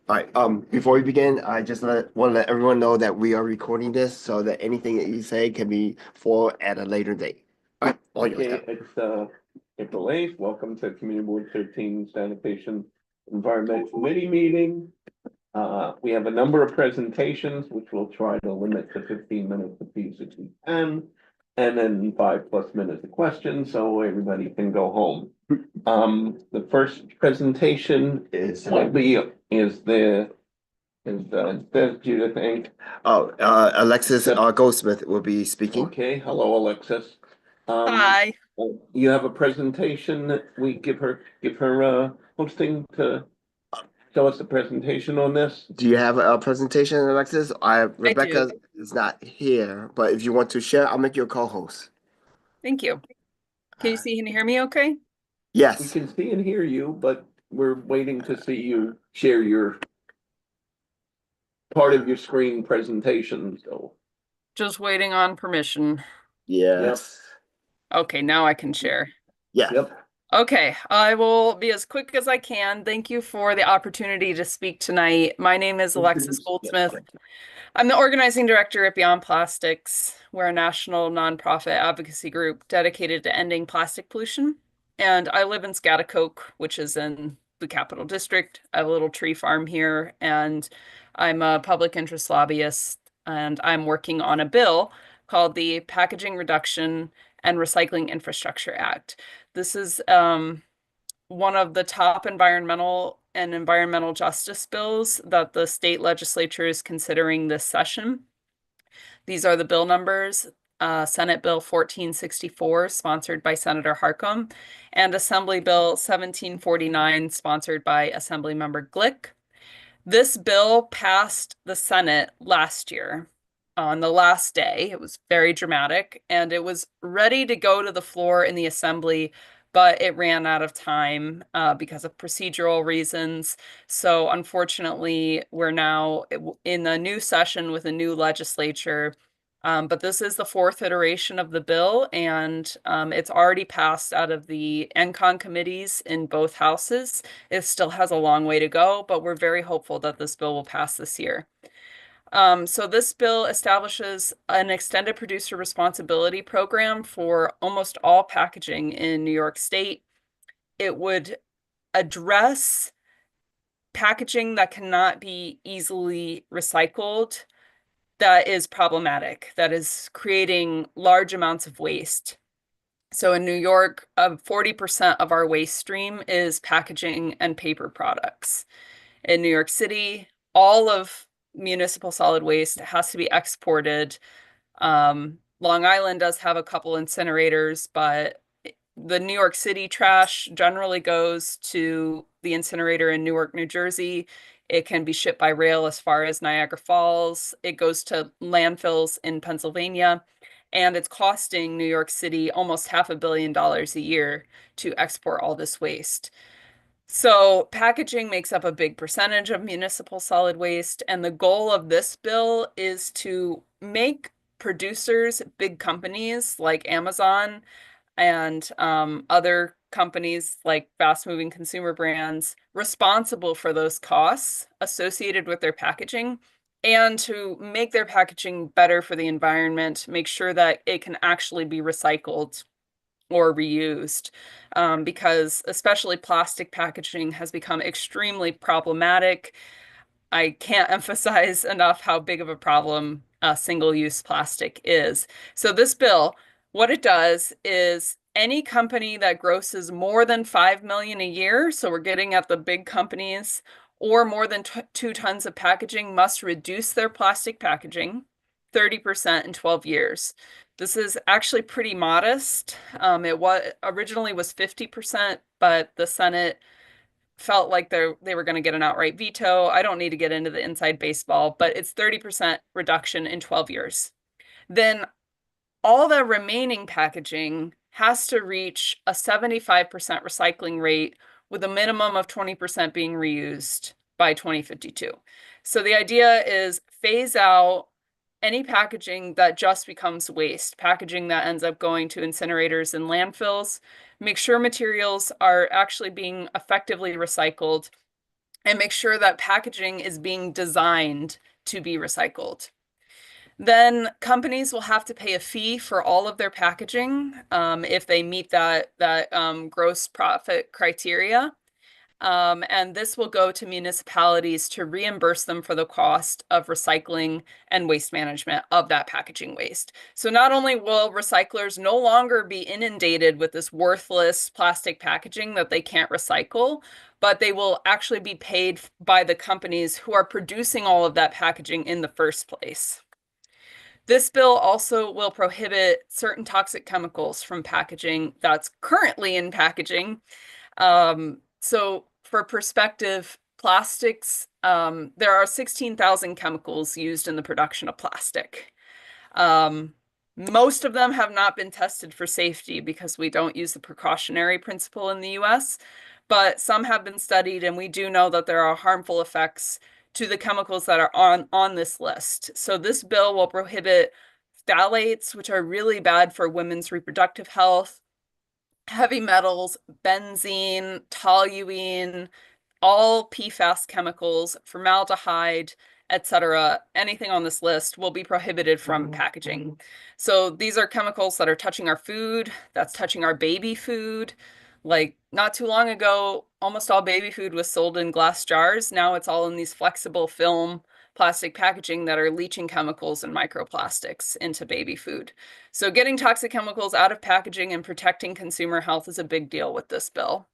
All right. Before we begin, I just want to let everyone know that we are recording this so that anything that you say can be for at a later date. All right. All yours, Okay, Kevin. it's April 8th. Welcome to Community Board 13 Sanitation Environment Committee meeting. We have a number of presentations, which we'll try to limit to 15 minutes apiece if we can, and then 5+ minutes of questions so everybody can go home. The first presentation will be is Judith Inc. Oh, Alexis Goldsmith will be speaking. Okay, hello, Alexis. Um, Hi. you have a presentation that we give her hosting to show us the presentation on this? Do you have a presentation, Alexis? I do. Rebecca is not here, but if you want to share, I'll make you a co-host. Thank you. Can you see and hear me okay? We Yes. can see and hear you, but we're waiting to see you share your part of your screen presentation, so. Just waiting on permission. Yep, Yes. Okay, now I can share. Yeah. yep. Okay, I will be as quick as I can. Thank you for the opportunity to speak tonight. My name is Alexis Goldsmith. I'm the organizing director at Beyond Plastics. We're a national nonprofit advocacy group dedicated to ending plastic pollution. And I live in Schaghticoke, which is in the Capital District. I have a little tree farm here, and I'm a public interest lobbyist, and I'm working on a bill called the Packaging Reduction and Recycling Infrastructure Act. This is one of the top environmental justice bills that the state legislature is considering this session. These are the bill numbers. Senate Bill 1464, sponsored by Senator Harcum, and Assembly Bill 1749, sponsored by Assemblymember Glick. This bill passed the Senate last year on the last day. It was very dramatic, and it was ready to go to the floor in the Assembly, but it ran out of time because of procedural reasons. So unfortunately, we're now in a new session with a new legislature. But this is the fourth iteration of the bill, and it's already passed out of the NCON committees in both houses. It still has a long way to go, but we're very hopeful that this bill will pass this year. So this bill establishes an extended producer responsibility program for almost all packaging in New York State. It would address packaging that cannot be easily recycled, that is problematic, that is creating large amounts of waste. So in New York, 40% of our waste stream is packaging and paper products. In New York City, all of municipal solid waste has to be exported. Long Island does have a couple incinerators, but the New York City trash generally goes to the incinerator in Newark, New Jersey. It can be shipped by rail as far as Niagara Falls. It goes to landfills in Pennsylvania, and it's costing New York City almost $500 million a year to export all this waste. So packaging makes up a big percentage of municipal solid waste, and the goal of this bill is to make producers, big companies like Amazon and other companies like fast-moving consumer brands responsible for those costs associated with their packaging, and to make their packaging better for the environment, make sure that it can actually be recycled or reused, because especially plastic packaging has become extremely problematic. I can't emphasize enough how big of a problem single-use plastic is. So this bill, what it does is any company that grosses more than 5 million a year, so we're getting at the big companies, or more than 2 tons of packaging must reduce their plastic packaging 30% in 12 years. This is actually pretty modest. It was originally was 50%, but the Senate felt like they were going to get an outright veto. I don't need to get into the inside baseball, but it's 30% reduction in 12 years. Then all the remaining packaging has to reach a 75% recycling rate with a minimum of 20% being reused by 2052. So the idea is phase out any packaging that just becomes waste, packaging that ends up going to incinerators and landfills, make sure materials are actually being effectively recycled, and make sure that packaging is being designed to be recycled. Then companies will have to pay a fee for all of their packaging if they meet that gross profit criteria. And this will go to municipalities to reimburse them for the cost of recycling and waste management of that packaging waste. So not only will recyclers no longer be inundated with this worthless plastic packaging that they can't recycle, but they will actually be paid by the companies who are producing all of that packaging in the first place. This bill also will prohibit certain toxic chemicals from packaging that's currently in packaging. So for perspective, plastics, there are 16,000 chemicals used in the production of plastic. Most of them have not been tested for safety because we don't use the precautionary principle in the US, but some have been studied, and we do know that there are harmful effects to the chemicals that are on this list. So this bill will prohibit phthalates, which are really bad for women's reproductive health, heavy metals, benzene, toluene, all PFAS chemicals, formaldehyde, etc. Anything on this list will be prohibited from packaging. So these are chemicals that are touching our food, that's touching our baby food. Like not too long ago, almost all baby food was sold in glass jars. Now it's all in these flexible film plastic packaging that are leaching chemicals and microplastics into baby food. So getting toxic chemicals out of packaging and protecting consumer health is a big deal with this bill.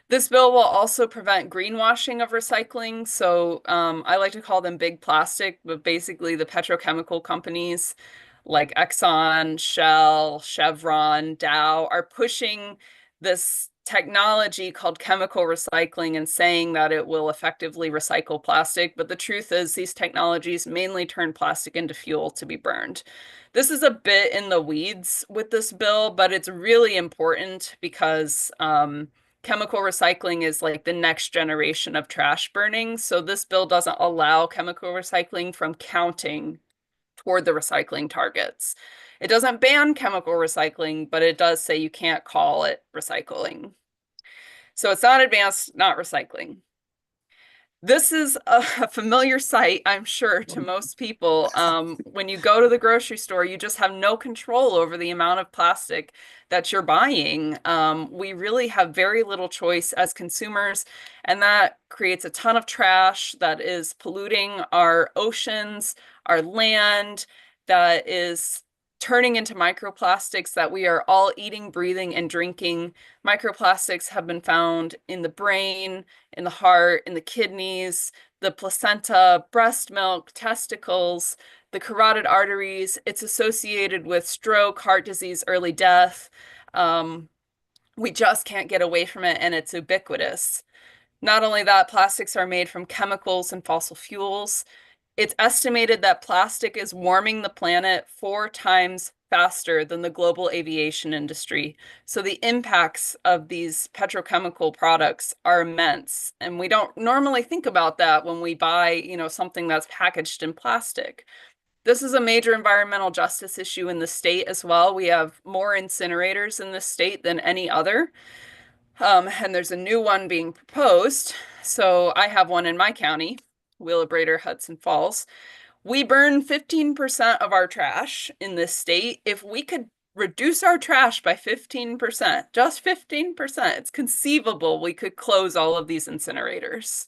This bill will also prevent greenwashing of recycling. So I like to call them big plastic, but basically the petrochemical companies like Exxon, Shell, Chevron, Dow are pushing this technology called chemical recycling and saying that it will effectively recycle plastic. But the truth is these technologies mainly turn plastic into fuel to be burned. This is a bit in the weeds with this bill, but it's really important because chemical recycling is like the next generation of trash burning. So this bill doesn't allow chemical recycling from counting toward the recycling targets. It doesn't ban chemical recycling, but it does say you can't call it recycling. So it's not advanced, not recycling. This is a familiar sight, I'm sure, to most people. When you go to the grocery store, you just have no control over the amount of plastic that you're buying. We really have very little choice as consumers, and that creates a ton of trash that is polluting our oceans, our land, that is turning into microplastics that we are all eating, breathing, and drinking. Microplastics have been found in the brain, in the heart, in the kidneys, the placenta, breast milk, testicles, the carotid arteries. It's associated with stroke, heart disease, early death. We just can't get away from it, and it's ubiquitous. Not only that, plastics are made from chemicals and fossil fuels. It's estimated that plastic is warming the planet 4 times faster than the global aviation industry. So the impacts of these petrochemical products are immense. And we don't normally think about that when we buy, something that's packaged in plastic. This is a major environmental justice issue in the state as well. We have more incinerators in this state than any other. And there's a new one being proposed. So I have one in my county, Wheelabrator, Hudson Falls. We burn 15% of our trash in this state. If we could reduce our trash by 15%, just 15%, it's conceivable we could close all of these incinerators.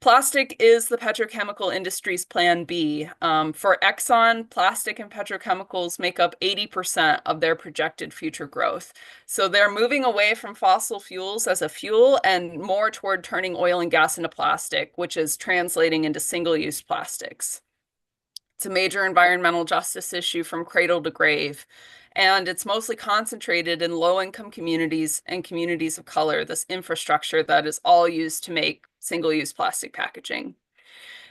Plastic is the petrochemical industry's plan B. For Exxon, plastic and petrochemicals make up 80% of their projected future growth. So they're moving away from fossil fuels as a fuel and more toward turning oil and gas into plastic, which is translating into single-use plastics. It's a major environmental justice issue from cradle to grave. And it's mostly concentrated in low-income communities and communities of color, this infrastructure that is all used to make single-use plastic packaging.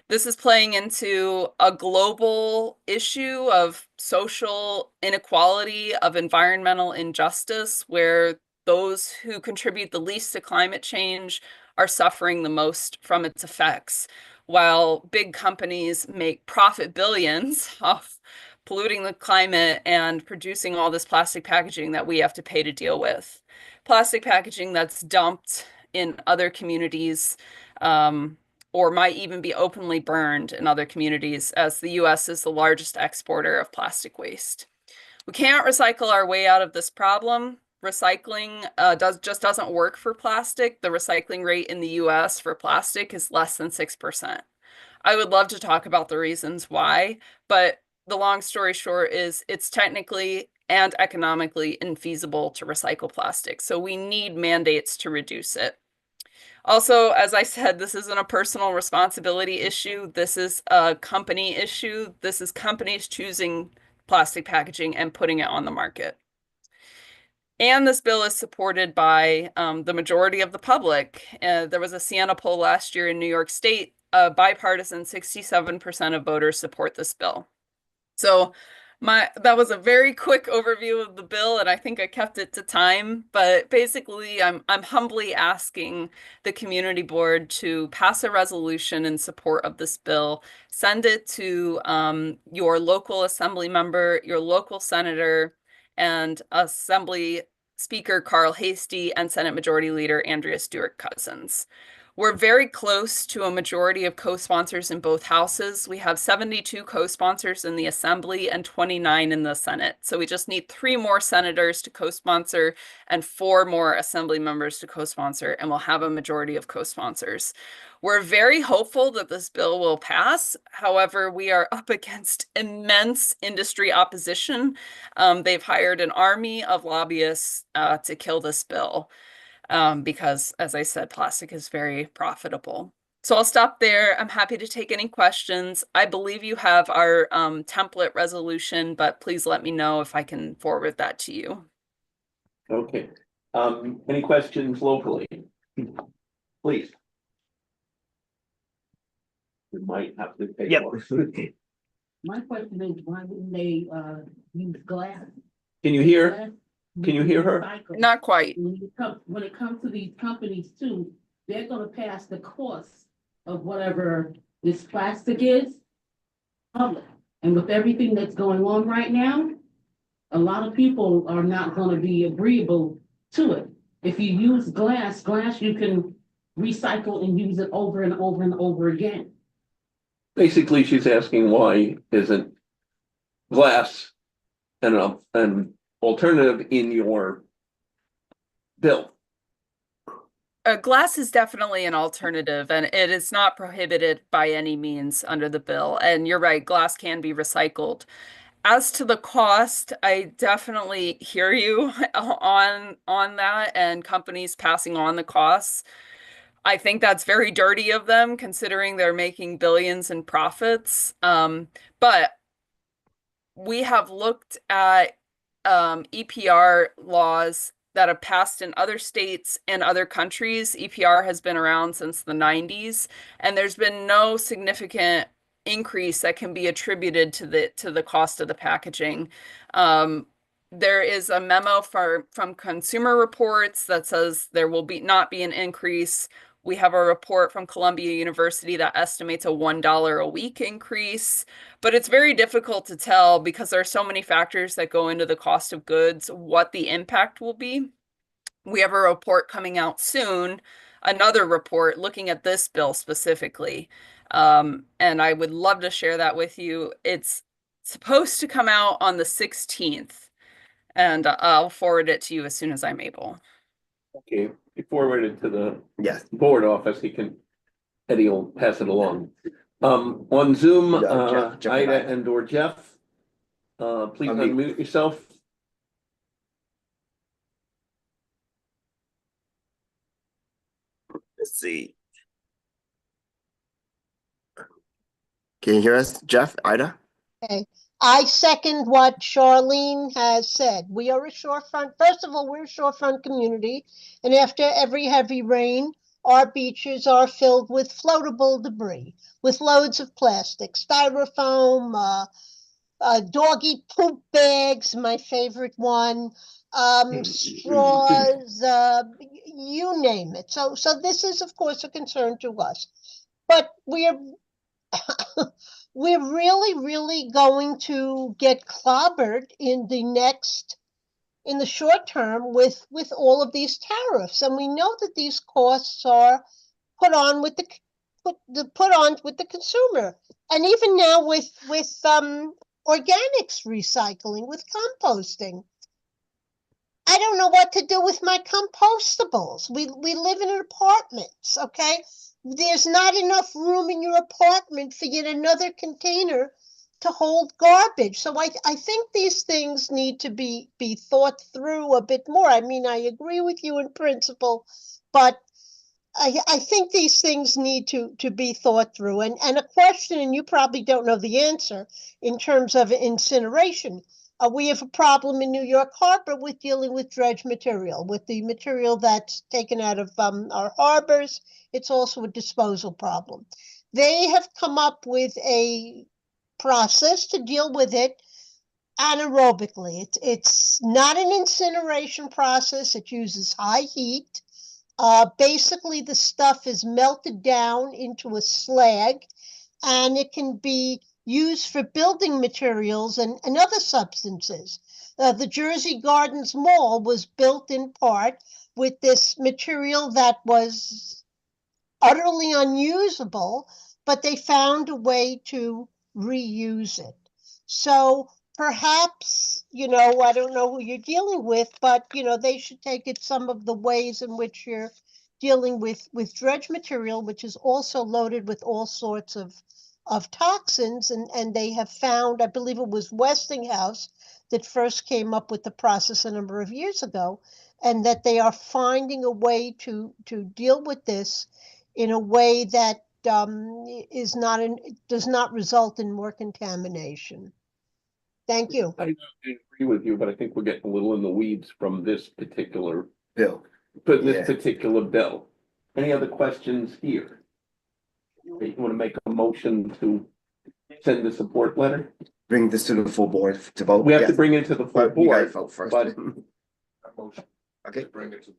This is playing into a global issue of social inequality, of environmental injustice, where those who contribute the least to climate change are suffering the most from its effects, while big companies make profit billions off polluting the climate and producing all this plastic packaging that we have to pay to deal with. Plastic packaging that's dumped in other communities, or might even be openly burned in other communities, as the US is the largest exporter of plastic waste. We can't recycle our way out of this problem. Recycling just doesn't work for plastic. The recycling rate in the US for plastic is less than 6%. I would love to talk about the reasons why, but the long story short is it's technically and economically infeasible to recycle plastic. So we need mandates to reduce it. Also, as I said, this isn't a personal responsibility issue. This is a company issue. This is companies choosing plastic packaging and putting it on the market. And this bill is supported by the majority of the public. There was a Siena poll last year in New York State. A bipartisan 67% of voters support this bill. So that was a very quick overview of the bill, and I think I kept it to time. But basically, I'm humbly asking the community board to pass a resolution in support of this bill. Send it to your local assembly member, your local senator, and Assembly Speaker Carl Hastie and Senate Majority Leader Andrea Stewart-Cousins. We're very close to a majority of co-sponsors in both houses. We have 72 co-sponsors in the Assembly and 29 in the Senate. So we just need 3 more senators to co-sponsor and 4 more Assembly members to co-sponsor, and we'll have a majority of co-sponsors. We're very hopeful that this bill will pass. However, we are up against immense industry opposition. They've hired an army of lobbyists to kill this bill. Because, as I said, plastic is very profitable. So I'll stop there. I'm happy to take any questions. I believe you have our template resolution, but please let me know if I can forward that to you. Okay. Any questions locally? Please. We might have to take. Yep. My question is, why wouldn't they use glass? Can you hear? Glass Can you hear her? recycle. Not quite. When it comes to these companies too, they're gonna pass the cost of whatever this plastic is public. And with everything that's going on right now, a lot of people are not gonna be agreeable to it. If you use glass you can recycle and use it over and over and over again. Basically, she's asking why isn't glass an alternative in your bill? Glass is definitely an alternative, and it is not prohibited by any means under the bill. And you're right, glass can be recycled. As to the cost, I definitely hear you on that, and companies passing on the costs. I think that's very dirty of them, considering they're making billions in profits. But we have looked at EPR laws that have passed in other states and other countries. EPR has been around since the 90s, and there's been no significant increase that can be attributed to the cost of the packaging. There is a memo from Consumer Reports that says there will not be an increase. We have a report from Columbia University that estimates a $1 a week increase, but it's very difficult to tell because there are so many factors that go into the cost of goods, what the impact will be. We have a report coming out soon, another report looking at this bill specifically. And I would love to share that with you. It's supposed to come out on the 16th, and I'll forward it to you as soon as I'm able. Okay, you forward it to the Yes. board office, Eddie will pass it along. On Zoom, Jeff Ida and or Jeff, please unmute yourself. Let's see. Can you hear us, Jeff, Ida? Okay, I second what Charlene has said. We are a shorefront. First of all, we're a shorefront community, and after every heavy rain, our beaches are filled with floatable debris, with loads of plastic, styrofoam, doggy poop bags, my favorite one, straws, you name it. So this is, of course, a concern to us. But we're we're really going to get clobbered in the next in the short term with all of these tariffs. And we know that these costs are put on with the consumer. And even now with organics recycling, with composting. I don't know what to do with my compostables. We live in apartments, okay? There's not enough room in your apartment for yet another container to hold garbage. So I think these things need to be thought through a bit more. I mean, I agree with you in principle, but I think these things need to be thought through. And a question, and you probably don't know the answer, in terms of incineration. We have a problem in New York Harbor with dealing with dredge material, with the material that's taken out of our harbors. It's also a disposal problem. They have come up with a process to deal with it anaerobically. It's not an incineration process. It uses high heat. Basically, the stuff is melted down into a slag, and it can be used for building materials and other substances. The Jersey Gardens Mall was built in part with this material that was utterly unusable, but they found a way to reuse it. So perhaps, I don't know who you're dealing with, but, they should take it some of the ways in which you're dealing with dredge material, which is also loaded with all sorts of toxins. And they have found, I believe it was Westinghouse that first came up with the process a number of years ago, and that they are finding a way to deal with this in a way that does not result in more contamination. Thank you. I agree with you, but I think we're getting a little in the weeds from this particular Bill. bill. Any other questions here? You want to make a motion to send the support letter? Bring this to the full board to vote. We have to Yes. bring it to the full But you guys board. vote first. but- Okay. Bring it to.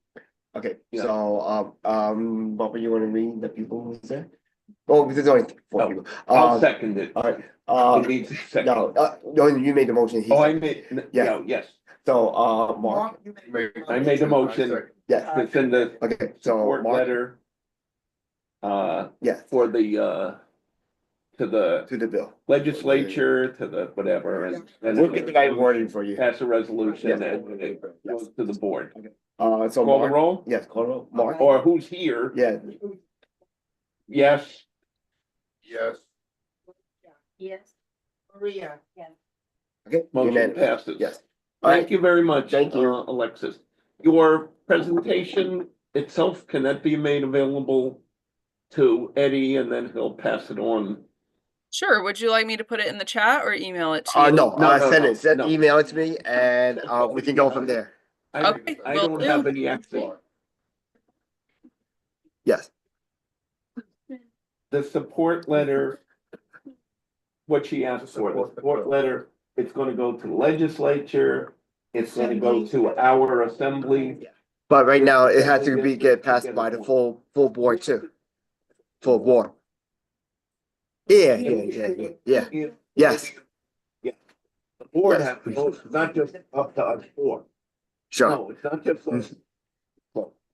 Okay, Yeah. so, Barbara, you wanna read the people who's there? Oh, there's only four Oh, people. I'll second it. All right, It needs a second. no, you made the motion. He Oh, I said- made, Yeah. yes, So, Mark, I made the motion yes, to send the okay, so support Mark, letter. yes, For the, to the to the bill. legislature, to the whatever, and. We'll get the right wording for you. Pass a resolution Yes. and it goes to the board. So Call the Mark, roll, yes, call the roll. Mark, or who's here? yeah, Yes, Yes. Yes. Maria. Yes. okay. motion unanimous. passes. Yes. All right, Thank you very much. Thank you. Alexis. Your presentation itself, can that be made available to Eddie and then he'll pass it on? Sure. Would you like me to put it in the chat or email it to you? no, No, send no, it, send no. email it to me and, we can go from there. Okay, I will don't do. have any access. Yes, The support letter, what she asked for, the support letter, it's gonna go to the legislature, it's gonna go to our assembly. but right now it has to get passed by the full board too. Full board. Yeah, yes, The board has to vote, it's not just up to us four. sure, No, it's not just us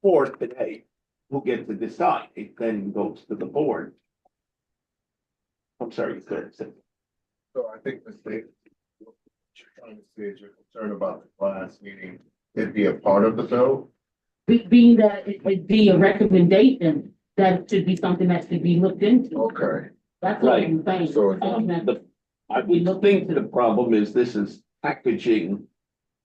four today who get to decide, it then goes to the board. I'm sorry, you couldn't say. So I think the state, what you're trying to say is you're concerned about the class meeting, it'd be a part of the bill. Being that it would be a recommendation, that it should be something that should be looked into. Okay. That's what I'm saying. So- I would think the problem is this is packaging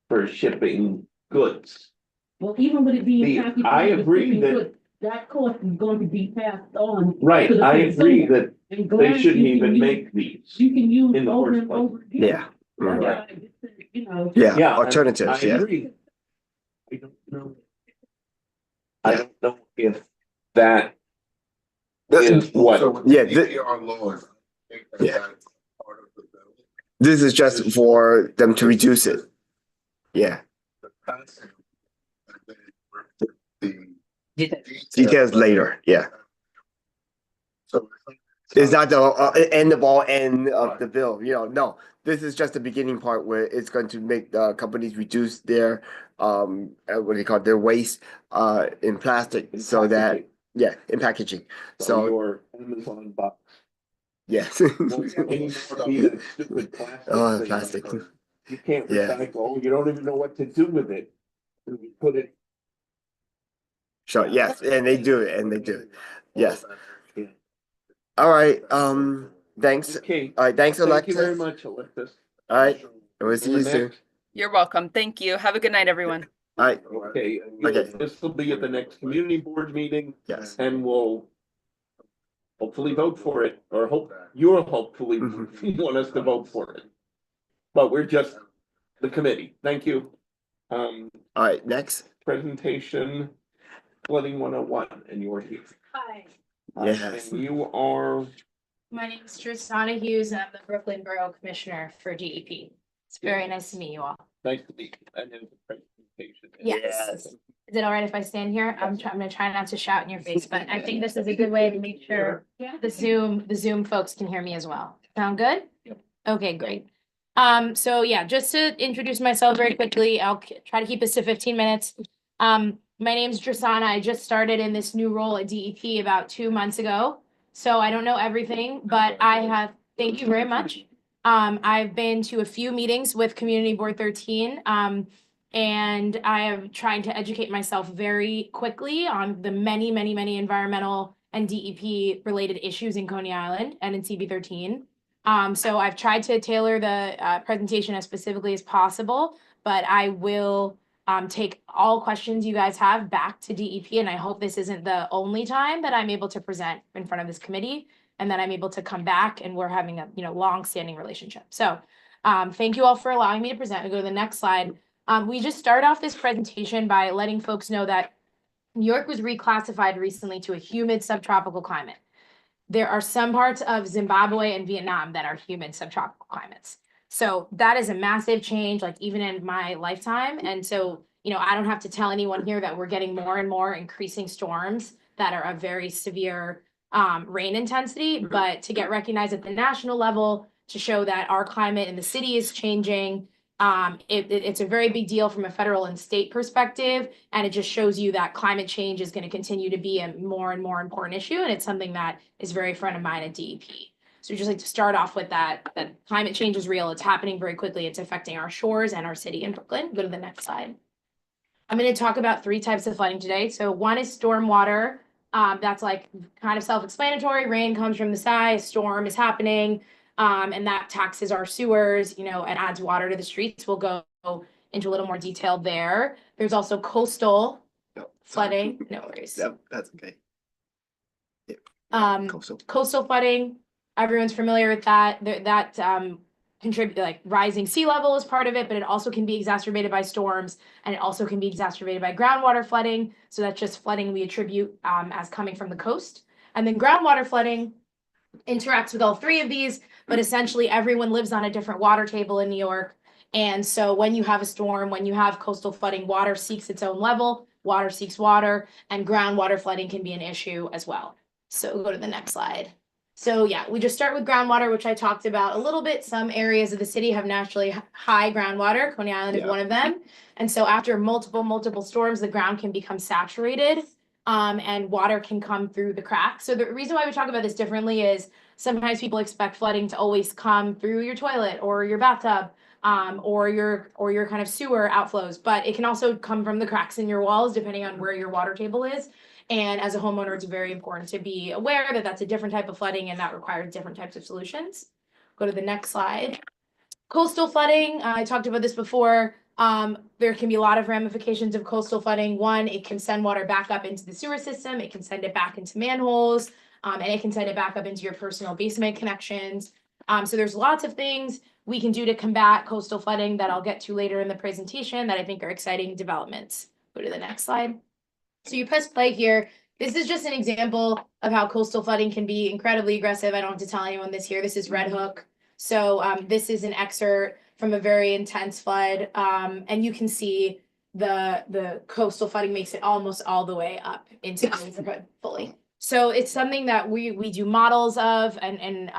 for shipping goods. Well, even with it being. packaged I with agree shipping that- goods, that cost is going to be passed on. Right, to the I agree consumer. that And they glass shouldn't you can even use- make these. You can use in the over first and place. over again. yeah, That's mhm. why I just said, Yeah, Yeah, alternatives, I yeah. agree. I don't know. I don't know if that is what, So with Yeah, the APR laws, I think that Yeah. that's part of the bill. This is just for them to reduce it. Yeah, The passing, and then the details later, yeah. So It's not the end of all end of the bill, you know, no. This is just the beginning part where it's going to make the companies reduce their what do you call it, their waste in plastic so that, packaging. yeah, in packaging. So So, your Amazon box. yes. Won't anymore be that stupid plastic Oh, thing plastic. that you can't Yeah. recycle, you don't even know what to do with it. You put it. Sure, yes, and they do it, and they do it. Yes. Yeah. All right, thanks. Okay, All right, thanks, thank you very Alexis. much, Alexis. All right, and we'll see you You're soon. next. You're welcome. Thank you. Have a good night, everyone. All right, Okay, Okay. this will be at the next community board meeting. yes. And we'll hopefully vote for it, or you'll hopefully want us to vote for it. But we're just the committee. Thank you. All right, next. Presentation, flooding 101, and you're here. Hi, Yes. And you are, my name is Tristana Hughes, and I'm the Brooklyn Borough Commissioner for DEP. It's very nice to meet you all. nice to meet you. And then the presentation. Yes. Is it all right if I stand here? I'm gonna try not to shout in your face, but I think this is a good way to make sure the Zoom folks can hear me as well. Sound good? Yep. Okay, great. So yeah, just to introduce myself very quickly, I'll try to keep this to 15 minutes. My name's Tristana. I just started in this new role at DEP about 2 months ago. So I don't know everything, but thank you very much. I've been to a few meetings with Community Board 13. And I am trying to educate myself very quickly on the many, many, many environmental and DEP related issues in Coney Island and in CB 13. So I've tried to tailor the presentation as specifically as possible, but I will take all questions you guys have back to DEP. And I hope this isn't the only time that I'm able to present in front of this committee and that I'm able to come back and we're having a long-standing relationship. So thank you all for allowing me to present. We go to the next slide. We just start off this presentation by letting folks know that New York was reclassified recently to a humid subtropical climate. There are some parts of Zimbabwe and Vietnam that are humid subtropical climates. So that is a massive change, like even in my lifetime. And so, I don't have to tell anyone here that we're getting more and more increasing storms that are of very severe rain intensity, but to get recognized at the national level to show that our climate in the city is changing. It's a very big deal from a federal and state perspective, and it just shows you that climate change is going to continue to be a more and more important issue, and it's something that is very front of mind at DEP. So we just like to start off with that climate change is real. It's happening very quickly. It's affecting our shores and our city in Brooklyn. Go to the next slide. I'm going to talk about 3 types of flooding today. So one is stormwater. That's like kind of self-explanatory. Rain comes from the sky, a storm is happening. And that taxes our sewers, and adds water to the streets. We'll go into a little more detail there. There's also coastal flooding. No worries. Yep, that's okay. Coastal flooding. Everyone's familiar with that. That contribute like rising sea level is part of it, but it also can be exacerbated by storms, and it also can be exacerbated by groundwater flooding. So that's just flooding we attribute as coming from the coast. And then groundwater flooding interacts with all 3 of these, but essentially everyone lives on a different water table in New York. And so when you have a storm, when you have coastal flooding, water seeks its own level, water seeks water, and groundwater flooding can be an issue as well. So go to the next slide. So yeah, we just start with groundwater, which I talked about a little bit. Some areas of the city have naturally high groundwater. Coney Island is one of them. And so after multiple storms, the ground can become saturated. And water can come through the cracks. So the reason why we talk about this differently is sometimes people expect flooding to always come through your toilet or your bathtub, or your kind of sewer outflows, but it can also come from the cracks in your walls, depending on where your water table is. And as a homeowner, it's very important to be aware that that's a different type of flooding and that requires different types of solutions. Go to the next slide. Coastal flooding, I talked about this before. There can be a lot of ramifications of coastal flooding. One, it can send water back up into the sewer system. It can send it back into manholes, and it can send it back up into your personal basement connections. So there's lots of things we can do to combat coastal flooding that I'll get to later in the presentation that I think are exciting developments. Go to the next slide. So you press play here. This is just an example of how coastal flooding can be incredibly aggressive. I don't have to tell anyone this here. This is Red Hook. So this is an excerpt from a very intense flood. And you can see the coastal flooding makes it almost all the way up into the neighborhood fully. So it's something that we do models of and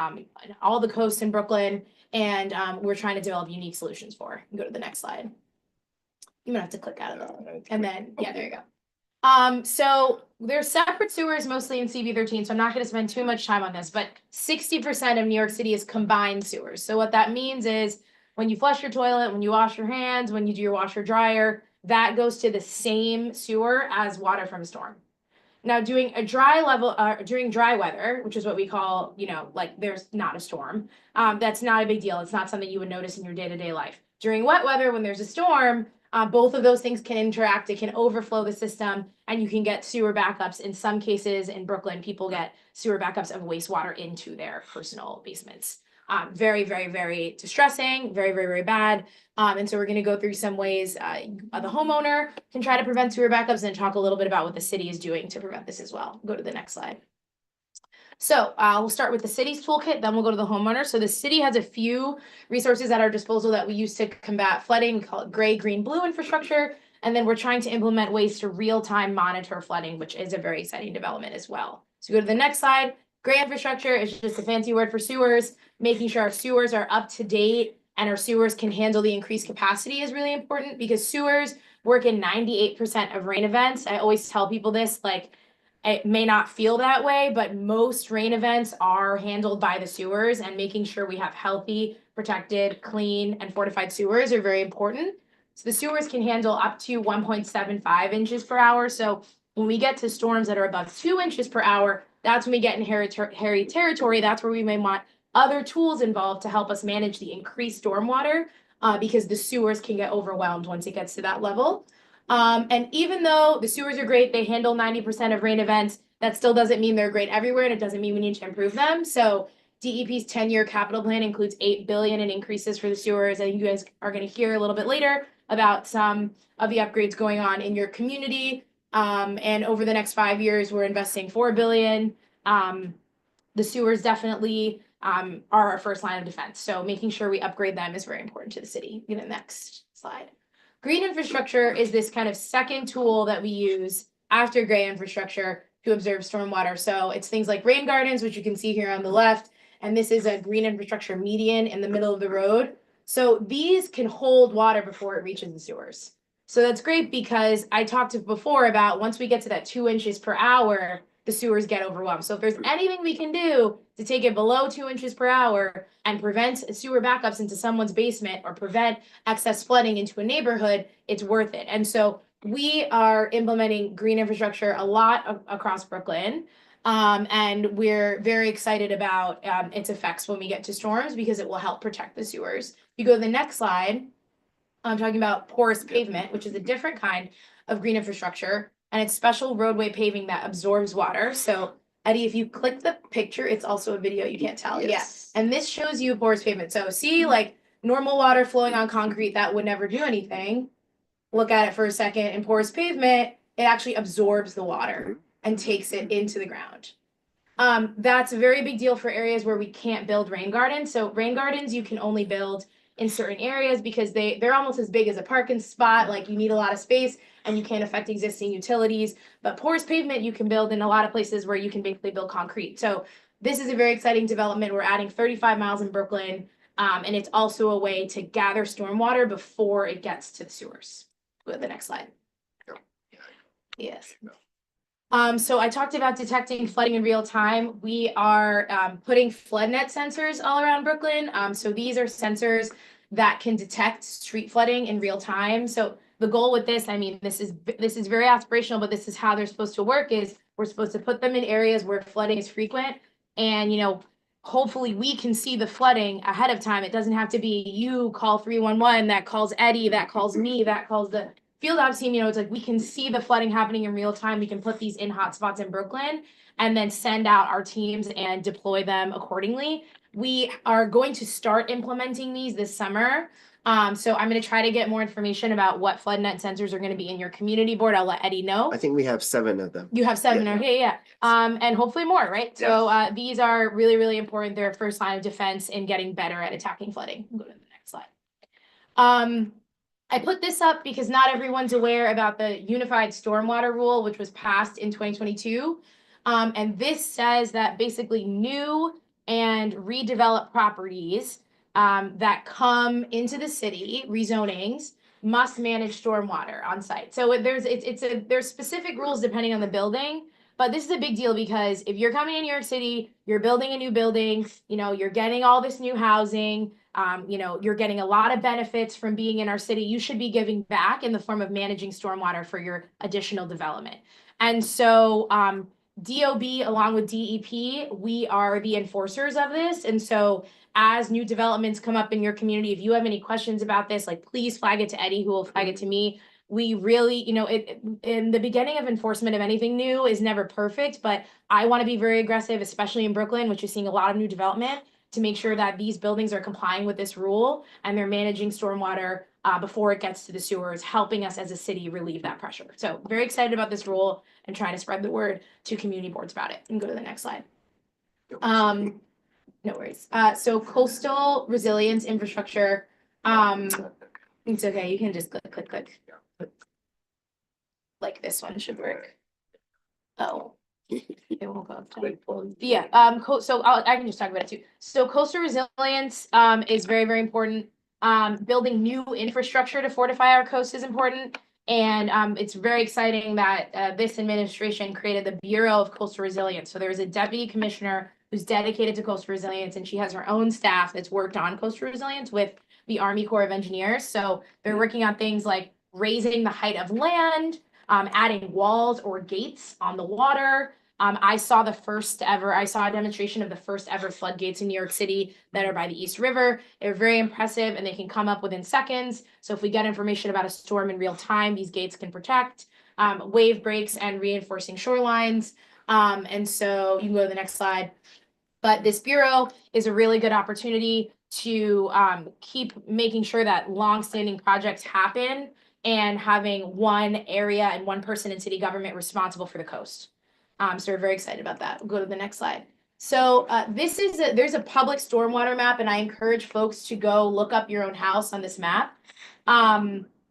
all the coasts in Brooklyn, and we're trying to develop unique solutions for. Go to the next slide. You might have to click out of it. And then, yeah, there you go. So there's separate sewers mostly in CB13, so I'm not going to spend too much time on this, but 60% of New York City is combined sewers. So what that means is when you flush your toilet, when you wash your hands, when you do your washer dryer, that goes to the same sewer as water from a storm. Now, doing a during dry weather, which is what we call, like there's not a storm, that's not a big deal. It's not something you would notice in your day-to-day life. During wet weather, when there's a storm, both of those things can interact. It can overflow the system, and you can get sewer backups. In some cases in Brooklyn, people get sewer backups of wastewater into their personal basements. Very, very, very distressing, very, very, very bad. And so we're going to go through some ways the homeowner can try to prevent sewer backups and talk a little bit about what the city is doing to prevent this as well. Go to the next slide. So we'll start with the city's toolkit, then we'll go to the homeowner. So the city has a few resources at our disposal that we use to combat flooding. We call it gray, green, blue infrastructure. And then we're trying to implement ways to real-time monitor flooding, which is a very exciting development as well. So go to the next slide. Gray infrastructure is just a fancy word for sewers. Making sure our sewers are up to date and our sewers can handle the increased capacity is really important because sewers work in 98% of rain events. I always tell people this, like, it may not feel that way, but most rain events are handled by the sewers, and making sure we have healthy, protected, clean, and fortified sewers are very important. So the sewers can handle up to 1.75 inches per hour. So when we get to storms that are above 2 inches per hour, that's when we get in hairy territory. That's where we may want other tools involved to help us manage the increased stormwater because the sewers can get overwhelmed once it gets to that level. And even though the sewers are great, they handle 90% of rain events, that still doesn't mean they're great everywhere, and it doesn't mean we need to improve them. So DEP's 10-year capital plan includes $8 billion in increases for the sewers. I think you guys are going to hear a little bit later about some of the upgrades going on in your community. And over the next 5 years, we're investing $4 billion. The sewers definitely are our first line of defense. So making sure we upgrade them is very important to the city. Get the next slide. Green infrastructure is this kind of second tool that we use after gray infrastructure to observe stormwater. So it's things like rain gardens, which you can see here on the left. And this is a green infrastructure median in the middle of the road. So these can hold water before it reaches the sewers. So that's great because I talked before about once we get to that 2 inches per hour, the sewers get overwhelmed. So if there's anything we can do to take it below 2 inches per hour and prevent sewer backups into someone's basement or prevent excess flooding into a neighborhood, it's worth it. And so we are implementing green infrastructure a lot across Brooklyn. And we're very excited about its effects when we get to storms because it will help protect the sewers. If you go to the next slide, I'm talking about porous pavement, which is a different kind of green infrastructure. And it's special roadway paving that absorbs water. So Eddie, if you click the picture, it's also a video, you can't tell. Yes. Yeah. And this shows you porous pavement. So see, like normal water flowing on concrete, that would never do anything. Look at it for a second. In porous pavement, it actually absorbs the water and takes it into the ground. That's a very big deal for areas where we can't build rain gardens. So rain gardens, you can only build in certain areas because they're almost as big as a parking spot. Like you need a lot of space and you can't affect existing utilities. But porous pavement, you can build in a lot of places where you can basically build concrete. So this is a very exciting development. We're adding 35 miles in Brooklyn. And it's also a way to gather stormwater before it gets to the sewers. Go to the next slide. Yes. So I talked about detecting flooding in real time. We are putting FloodNet sensors all around Brooklyn. So these are sensors that can detect street flooding in real time. So the goal with this, I mean, this is very aspirational, but this is how they're supposed to work is we're supposed to put them in areas where flooding is frequent. And, hopefully we can see the flooding ahead of time. It doesn't have to be you call 311, that calls Eddie, that calls me, that calls the field ops team. It's like we can see the flooding happening in real time. We can put these in hotspots in Brooklyn and then send out our teams and deploy them accordingly. We are going to start implementing these this summer. So I'm going to try to get more information about what FloodNet sensors are going to be in your community board. I'll let Eddie know. I think we have 7 of them. You have 7, Yeah. okay, yeah. And hopefully more, right? So these are really, really important. They're first line of defense in getting better at attacking flooding. Go to the next slide. I put this up because not everyone's aware about the Unified Stormwater Rule, which was passed in 2022. And this says that basically new and redeveloped properties that come into the city, rezonings, must manage stormwater on site. So there's specific rules depending on the building, but this is a big deal because if you're coming in New York City, you're building a new building, you're getting all this new housing, you're getting a lot of benefits from being in our city. You should be giving back in the form of managing stormwater for your additional development. And so DOB along with DEP, we are the enforcers of this. And so as new developments come up in your community, if you have any questions about this, like please flag it to Eddie, who will flag it to me. We really, in the beginning of enforcement of anything new is never perfect, but I want to be very aggressive, especially in Brooklyn, which is seeing a lot of new development, to make sure that these buildings are complying with this rule and they're managing stormwater before it gets to the sewers, helping us as a city relieve that pressure. So very excited about this rule and trying to spread the word to community boards about it. And go to the next slide. No worries. So coastal resilience infrastructure. It's okay. You can just click. Like this one should work. Oh, it won't go up. Yeah. So I can just talk about it too. So coastal resilience is very, very important. Building new infrastructure to fortify our coast is important. And it's very exciting that this administration created the Bureau of Coastal Resilience. So there's a deputy commissioner who's dedicated to coastal resilience, and she has her own staff that's worked on coastal resilience with the Army Corps of Engineers. So they're working on things like raising the height of land, adding walls or gates on the water. I saw a demonstration of the first ever floodgates in New York City that are by the East River. They're very impressive and they can come up within seconds. So if we get information about a storm in real time, these gates can protect, wave breaks and reinforcing shorelines. And so you can go to the next slide. But this bureau is a really good opportunity to keep making sure that longstanding projects happen and having one area and one person in city government responsible for the coast. So we're very excited about that. We'll go to the next slide. So there's a public stormwater map, and I encourage folks to go look up your own house on this map.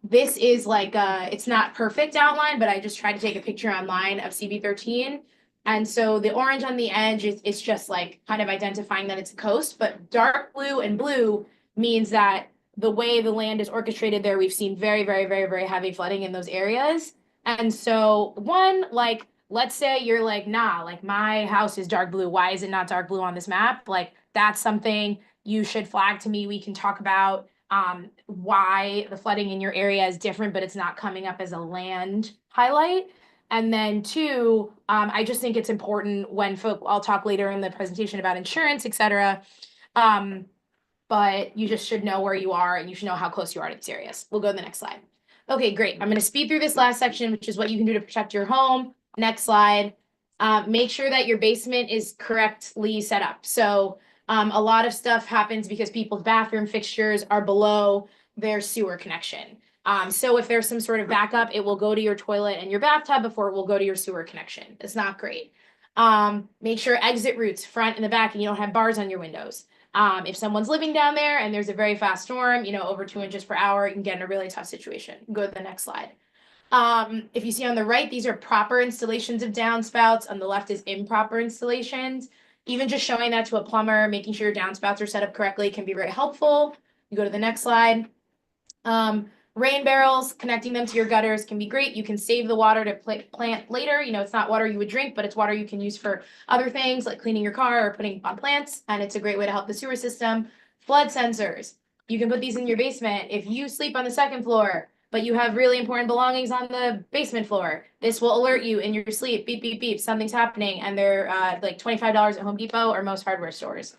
This is like, it's not perfect outline, but I just tried to take a picture online of CB13. And so the orange on the edge is just like kind of identifying that it's a coast, but dark blue and blue means that the way the land is orchestrated there, we've seen very, very, very, very heavy flooding in those areas. And so let's say you're like, nah, like my house is dark blue. Why is it not dark blue on this map? Like that's something you should flag to me. We can talk about why the flooding in your area is different, but it's not coming up as a land highlight. And then two, I just think it's important when I'll talk later in the presentation about insurance, et cetera. But you just should know where you are and you should know how close you are to these areas. We'll go to the next slide. Okay, great. I'm going to speed through this last section, which is what you can do to protect your home. Next slide. Make sure that your basement is correctly set up. So a lot of stuff happens because people's bathroom fixtures are below their sewer connection. So if there's some sort of backup, it will go to your toilet and your bathtub before it will go to your sewer connection. It's not great. Make sure exit routes, front and the back, and you don't have bars on your windows. If someone's living down there and there's a very fast storm, over 2 inches per hour, you can get in a really tough situation. Go to the next slide. If you see on the right, these are proper installations of downspouts. On the left is improper installations. Even just showing that to a plumber, making sure your downspouts are set up correctly can be very helpful. You go to the next slide. Rain barrels, connecting them to your gutters can be great. You can save the water to plant later. It's not water you would drink, but it's water you can use for other things like cleaning your car or putting on plants. And it's a great way to help the sewer system. Flood sensors. You can put these in your basement. If you sleep on the second floor, but you have really important belongings on the basement floor, this will alert you in your sleep. Beep, beep, beep, something's happening. And they're like $25 at Home Depot or most hardware stores.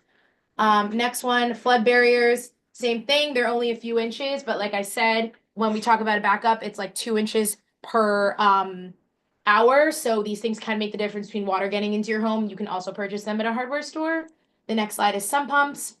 Next one, flood barriers. Same thing. They're only a few inches, but like I said, when we talk about a backup, it's like 2 inches per hour. So these things can make the difference between water getting into your home. You can also purchase them at a hardware store. The next slide is sump pumps.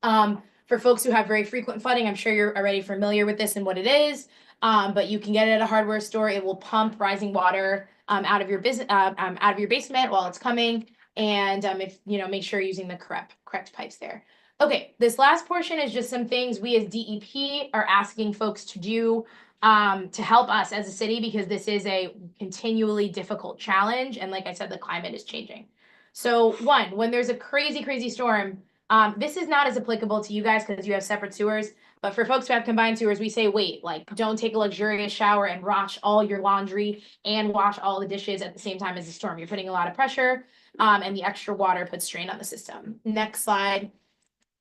For folks who have very frequent flooding, I'm sure you're already familiar with this and what it is. But you can get it at a hardware store. It will pump rising water out of your basement while it's coming. And make sure you're using the correct pipes there. Okay, this last portion is just some things we as DEP are asking folks to do to help us as a city, because this is a continually difficult challenge. And like I said, the climate is changing. So one, when there's a crazy, crazy storm, this is not as applicable to you guys because you have separate sewers. But for folks who have combined sewers, we say, wait, like, don't take a luxurious shower and wash all your laundry and wash all the dishes at the same time as the storm. You're putting a lot of pressure, and the extra water puts strain on the system. Next slide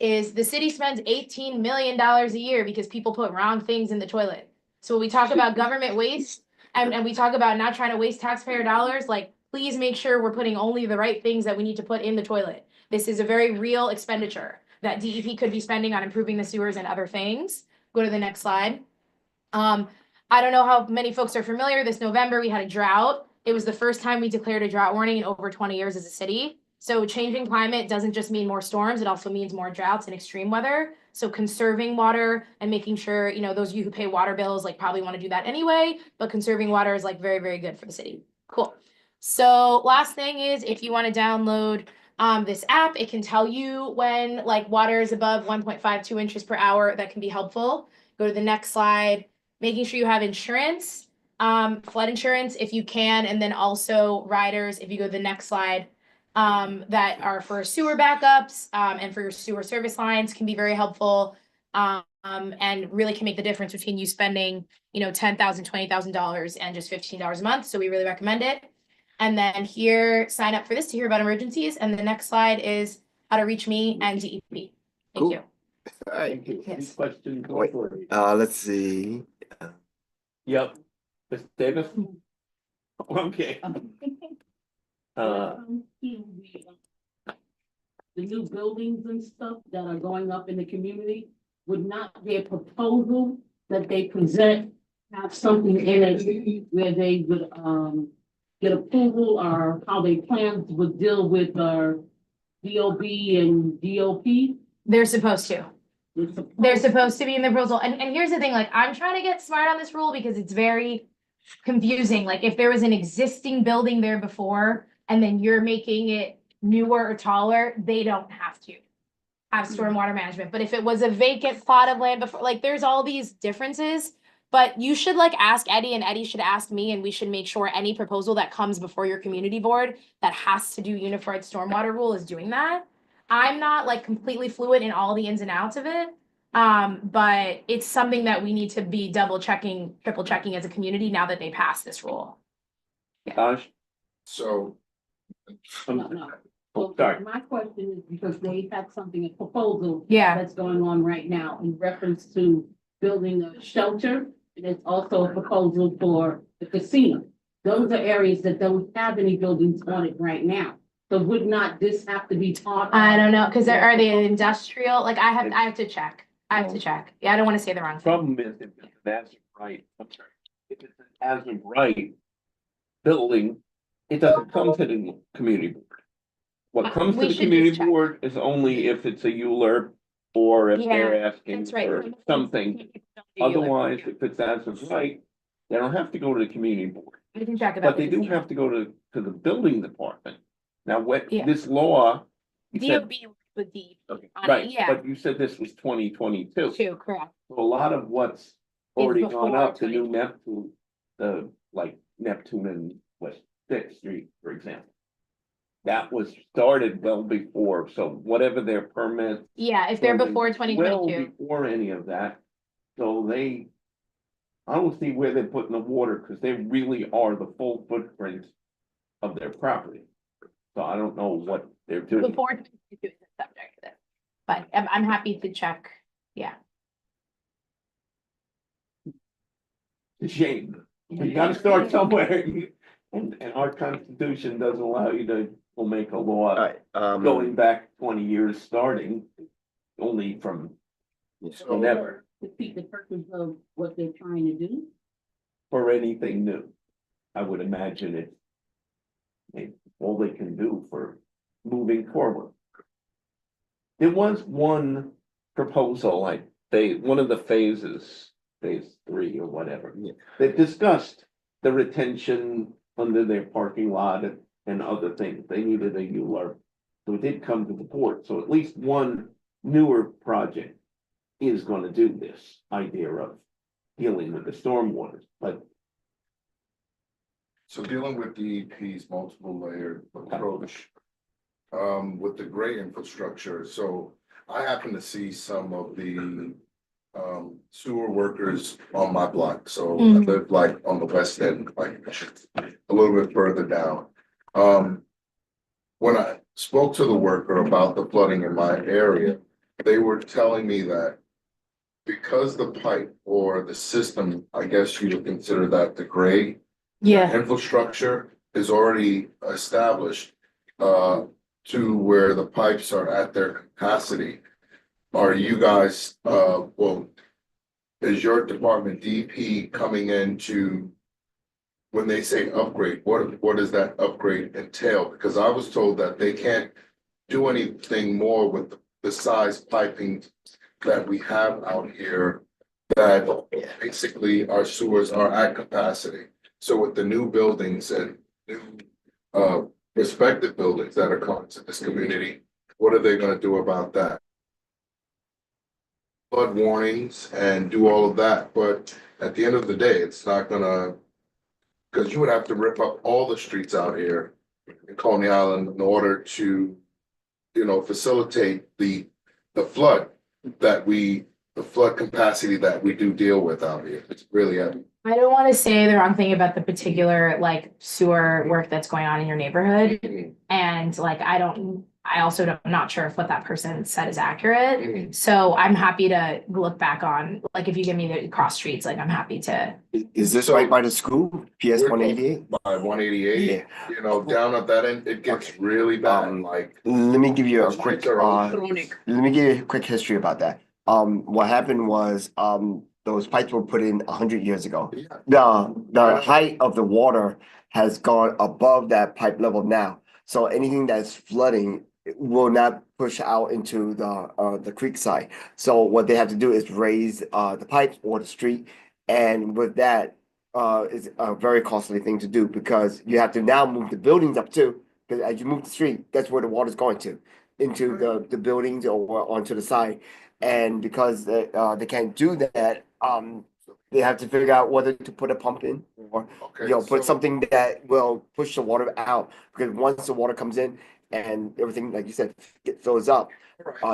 is the city spends $18 million a year because people put wrong things in the toilet. So when we talk about government waste and we talk about not trying to waste taxpayer dollars, like, please make sure we're putting only the right things that we need to put in the toilet. This is a very real expenditure that DEP could be spending on improving the sewers and other things. Go to the next slide. I don't know how many folks are familiar. This November, we had a drought. It was the first time we declared a drought warning in over 20 years as a city. So changing climate doesn't just mean more storms, it also means more droughts and extreme weather. So conserving water and making sure, you know, those of you who pay water bills, like, probably want to do that anyway, but conserving water is, like, very, very good for the city. Cool. So last thing is, if you want to download this app, it can tell you when, like, water is above 1.52 inches per hour. That can be helpful. Go to the next slide. Making sure you have insurance, flood insurance if you can, and then also riders, if you go to the next slide, that are for sewer backups, and for your sewer service lines, can be very helpful. And really can make the difference between you spending, you know, $10,000, $20,000 and just $15 a month. So we really recommend it. And then here, sign up for this to hear about emergencies. And the next slide is how to reach me and DEP. Thank Cool. you. All right. Thank you. Any Yes. questions? Wait. Let's see. Yep. Mr. Davis? Okay. The new buildings and stuff that are going up in the community, would not their proposal that they present have something in it where they would, get approval, or how they plan would deal with our DOB and DOP? They're supposed to. It's They're supposed to be in the proposal. And here's the thing, like, I'm trying to get smart on this rule because it's very confusing. Like, if there was an existing building there before and then you're making it newer or taller, they don't have to have stormwater management. But if it was a vacant plot of land before, like, there's all these differences. But you should, like, ask Eddie, and Eddie should ask me, and we should make sure any proposal that comes before your community board that has to do unified stormwater rule is doing that. I'm not, like, completely fluid in all the ins and outs of it. But it's something that we need to be double checking, triple checking as a community now that they passed this rule. Gosh, So. No. So sorry. my question is because they have something, a proposal Yeah. that's going on right now in reference to building a shelter. And it's also a proposal for the casino. Those are areas that don't have any buildings on it right now. So would not this have to be taught? I don't know, because are they industrial? Like, I have to check. I have to check. Yeah, I don't want to say the wrong thing. Problem is, if it's an as of right, I'm sorry, if it's an as of right building, it doesn't come to the community board. What comes to We the should just community check. board is only if it's a ULURP or if they're asking That's right. for something. Otherwise, if it's as of right, they don't have to go to the community board, We can check about. but they do have to go to the building department. Now, what Yeah. this law. you said- DOB would be Okay, on it, right, yeah. but you said this was 2022. too, correct. So a lot of what's already gone before up, the new 2020. Neptune, like Neptune and West Sixth Street, for example. That was started well before, so whatever their permit. Yeah, if they're before Well 2022. before any of that, so I don't see where they're putting the water, because they really are the full footprint of their property. So I don't know what they're doing. Before 2022 is the subject of this. But I'm happy to check. Yeah. It's a shame. You gotta start somewhere. And our constitution doesn't allow you to, will make a law All right. going back 20 years starting, only from whenever, Defeat the purpose of what they're trying to do. for anything new. I would imagine it's all they can do for moving forward. There was one proposal, like one of the phases, phase 3 or whatever, Yeah. that discussed the retention under their parking lot and other things. They needed a ULURP. So it did come to the board. So at least one newer project is gonna do this idea of dealing with the stormwater, but So dealing with DEP's multiple layered approach, with the gray infrastructure, so I happen to see some of the sewer workers on my block, so I live like on the west end, like a little bit further down. When I spoke to the worker about the flooding in my area, they were telling me that because the pipe or the system, I guess you would consider that the gray Yeah. infrastructure is already established to where the pipes are at their capacity. Are you guys, well, is your department DP coming in to, when they say upgrade, what does that upgrade entail? Because I was told that they can't do anything more with the size piping that we have out here, that basically our sewers are at capacity. So with the new buildings and new respective buildings that are coming to this community, what are they gonna do about that? Flood warnings and do all of that, but at the end of the day, it's not gonna, because you would have to rip up all the streets out here in Coney Island in order to, facilitate the flood the flood capacity that we do deal with out here. It's really heavy. I don't want to say the wrong thing about the particular like sewer work that's going on in your neighborhood. And like, I also don't, I'm not sure if what that person said is accurate. So I'm happy to look back on, like, if you give me the cross streets, like, I'm happy to. Is this right by the school, PS We're 188? By 188, down at that end, it gets really bad, like. Let me give you a quick, Streets are all let me give you a quick history about that. What happened was, those pipes were put in 100 years ago. The height of the water has gone above that pipe level now. So anything that's flooding will not push out into the creek side. So what they have to do is raise the pipes or the street. And with that, it's a very costly thing to do because you have to now move the buildings up too. Because as you move the street, that's where the water's going to, into the buildings or onto the side. And because they can't do that, they have to figure out whether to put a pump in or put something that will push the water out. Because once the water comes in and everything, like you said, it fills up,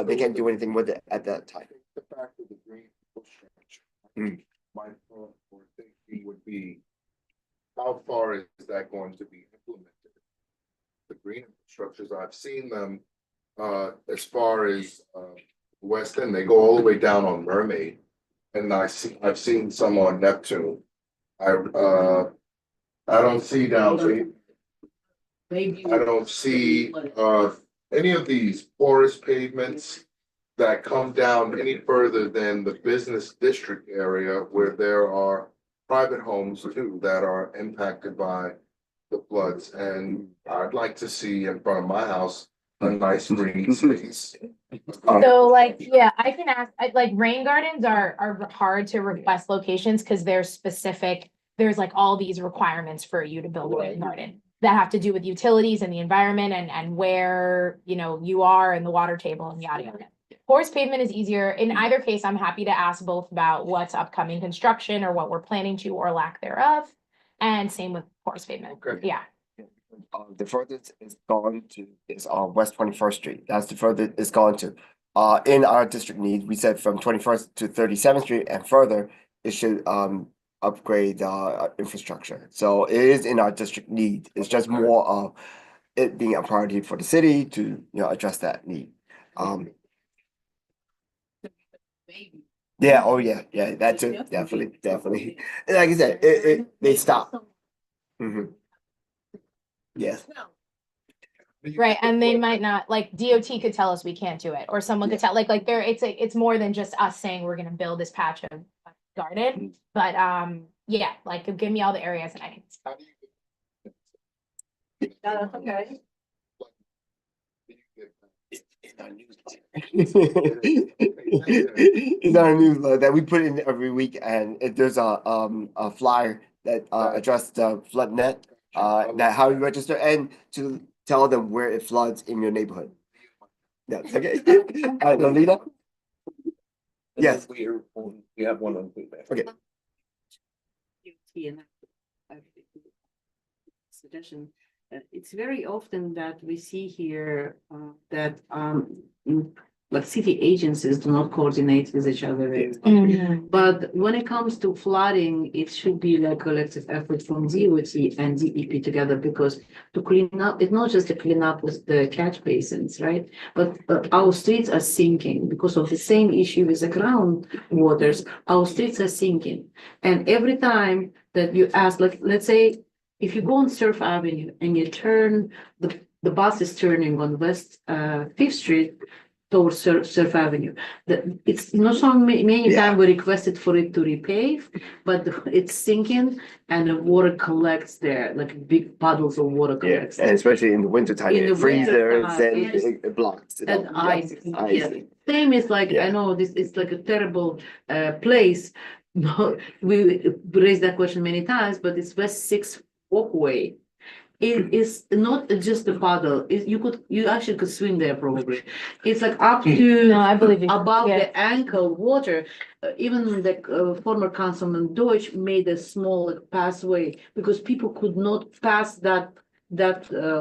they can't do anything with it at that time. The fact of the green infrastructure, my thought or thinking would be, how far is that going to be implemented? The green infrastructures, I've seen them as far as West End, they go all the way down on Mermaid. And I've seen some on Neptune. I don't see down. I don't see any of these porous pavements that come down any further than the business district area where there are private homes too that are impacted by the floods. And I'd like to see in front of my house a nice green space. So like, yeah, I can ask, like rain gardens are hard to request locations because they're specific. There's like all these requirements for you to build a rain garden that have to do with utilities and the environment and where, you are in the water table and yada yada. Porous pavement is easier. In either case, I'm happy to ask both about what's upcoming construction or what we're planning to or lack thereof. And same with porous pavement. Okay. Yeah. The furthest is gone to is on West 21st Street. That's the furthest it's gone to. In our district needs, we said from 21st to 37th Street and further, it should upgrade infrastructure. So it is in our district need. It's just more of it being a priority for the city to address that need. Yeah, oh yeah, that too, definitely. And like I said, they stop. Yes. Right, and they might not, like DOT could tell us we can't do it, or someone could tell, like there, it's more than just us saying we're gonna build this patch of garden. But yeah, like give me all the areas and I can. That's okay. It's our newsletter. It's our newsletter that we put in every week, and there's a flyer that addresses the flood net, that how you register and to tell them where it floods in your neighborhood. Yeah, okay. Lolita? Yes. We have one on. Okay. and suggestion. It's very often that we see here that like city agencies do not coordinate with each other very well. Mhm. But when it comes to flooding, it should be like collective effort from DOT and DEP together, because to clean up, it's not just to clean up with the catch basins, right? But our streets are sinking because of the same issue with the groundwaters. Our streets are sinking. And every time that you ask, like, let's say, if you go on Surf Avenue and you turn, the bus is turning on West Fifth Street towards Surf Avenue. It's not so many Yeah. times we requested for it to repave, but it's sinking and the water collects there, like big puddles of water Yeah, collects. and especially in the wintertime, In it the freezes wintertime, and yes. it blocks. And Yeah, ice, ice. yes. Same is like, Yeah. I know this is like a terrible place. We raised that question many times, but it's West Sixth walkway. It is not just a puddle. You actually could swim there probably. It's like up to No, I believe you. above Yeah. the ankle water. Even the former councilman Deutsch made a small pathway because people could not pass that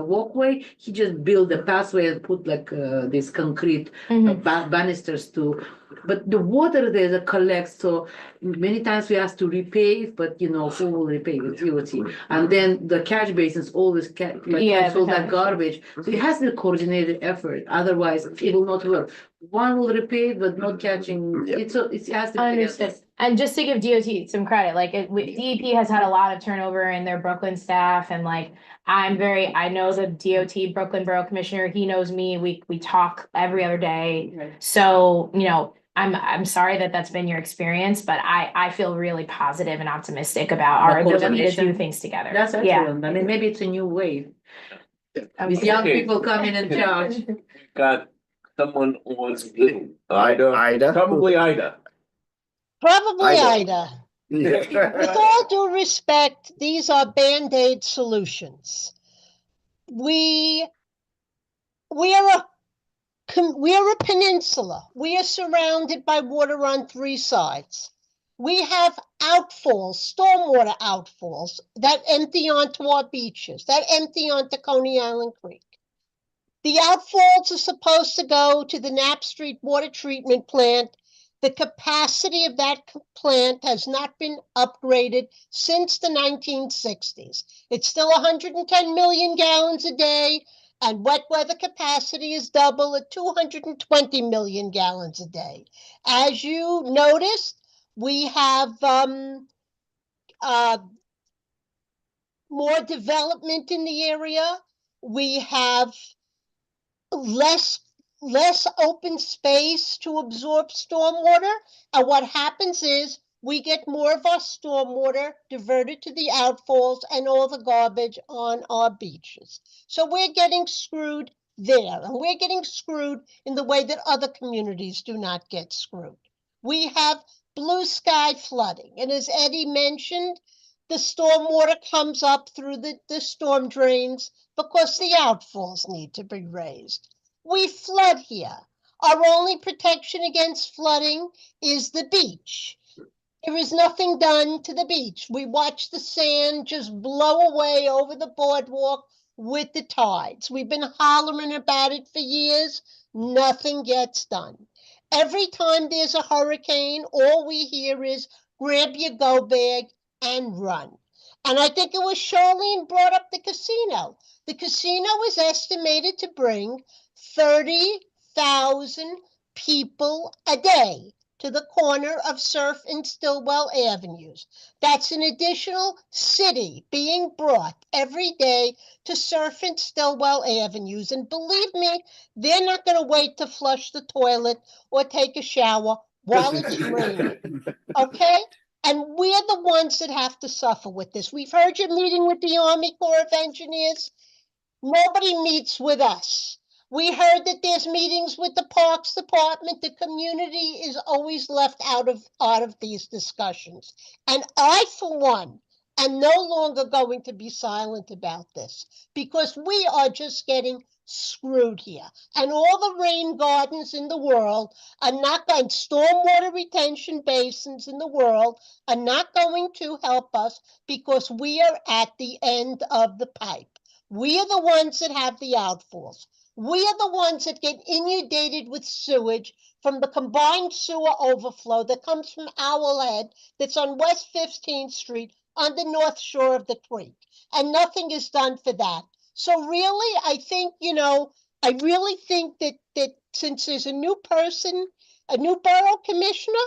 walkway. He just built a pathway and put like this concrete Mhm. banisters to. But the water there that collects, so many times we ask to repave, but who will repave? It's DOT. And then the catch basins always Yeah, catch all the that catch. garbage. So it has to be a coordinated effort. Otherwise, it will not work. One will repave, but not catching. Yeah. It has to be Understood. And just to give DOT some credit, like DEP has had a lot of turnover in their Brooklyn staff, and like I know the DOT Brooklyn Borough Commissioner. He knows me. We talk every other day. Right. So I'm sorry that that's been your experience, but I feel really positive and optimistic about our The ability to coordination. do things together. That's Yeah. excellent. I mean, maybe it's a new wave. Yeah. With young Okay. people coming in charge. Got someone on Zoom. Ida, Ida? probably Ida. Probably Ida. Ida. Yeah. With all due respect, these are Band-Aid solutions. We are a peninsula. We are surrounded by water on three sides. We have outfalls, stormwater outfalls that empty onto our beaches, that empty onto Coney Island Creek. The outfalls are supposed to go to the Knapp Street water treatment plant. The capacity of that plant has not been upgraded since the 1960s. It's still 110 million gallons a day, and wet weather capacity is double at 220 million gallons a day. As you noticed, we have more development in the area. We have less open space to absorb stormwater, and what happens is we get more of our stormwater diverted to the outfalls and all the garbage on our beaches. So we're getting screwed there, and we're getting screwed in the way that other communities do not get screwed. We have blue sky flooding, and as Eddie mentioned, the stormwater comes up through the storm drains because the outfalls need to be raised. We flood here. Our only protection against flooding is the beach. There is nothing done to the beach. We watch the sand just blow away over the boardwalk with the tides. We've been hollering about it for years. Nothing gets done. Every time there's a hurricane, all we hear is grab your go bag and run. And I think it was Charlene brought up the casino. The casino is estimated to bring 30,000 people a day to the corner of Surf and Stillwell Avenues. That's an additional city being brought every day to Surf and Stillwell Avenues. And believe me, they're not going to wait to flush the toilet or take a shower while it's raining. Okay? And we're the ones that have to suffer with this. We've heard you're meeting with the Army Corps of Engineers. Nobody meets with us. We heard that there's meetings with the Parks Department. The community is always left out of these discussions. And I, for one, and no longer going to be silent about this, because we are just getting screwed here. And all the rain gardens in the world are not going, stormwater retention basins in the world are not going to help us, because we are at the end of the pipe. We are the ones that have the outfalls. We are the ones that get inundated with sewage from the combined sewer overflow that comes from Owlhead, that's on West 15th Street on the north shore of the creek. And nothing is done for that. So really, I think, I really think that since there's a new person, a new borough commissioner,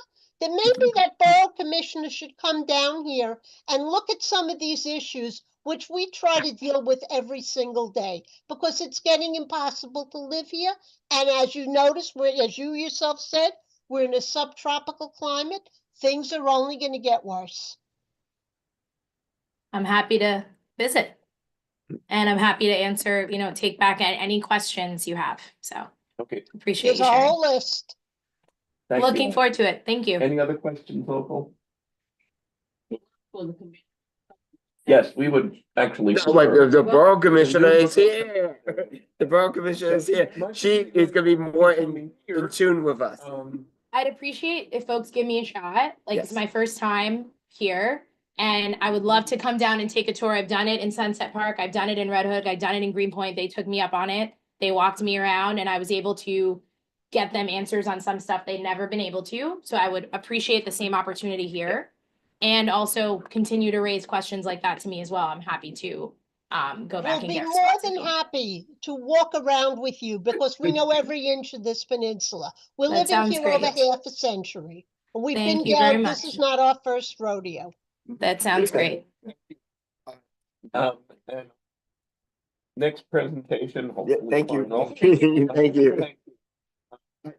that maybe that borough commissioner should come down here and look at some of these issues, which we try to deal with every single day, because it's getting impossible to live here. And as you notice, as you yourself said, we're in a subtropical climate. Things are only going to get worse. I'm happy to visit. And I'm happy to answer, take back any questions you have. So Okay, appreciate There's you a sharing. whole list. thank Looking you. forward to it. Thank you. Any other questions, local? For the commission. Yes, we would actually. No, wait, the borough commissioner is here. The borough commissioner is here. She is gonna be more in tune with us. I'd appreciate if folks give me a shot. Like, it's Yes. my first time here. And I would love to come down and take a tour. I've done it in Sunset Park. I've done it in Red Hook. I've done it in Greenpoint. They took me up on it. They walked me around and I was able to get them answers on some stuff they'd never been able to. So I would appreciate the same opportunity here. And also continue to raise questions like that to me as well. I'm happy to go back We'll and be get more responses. than happy to walk around with you, because we know every inch of this peninsula. We're That living sounds here over great. half a century. We've Thank been you very down, much. this is not our first rodeo. That sounds great. And next presentation, Yeah, hopefully. thank you. final. Thank you.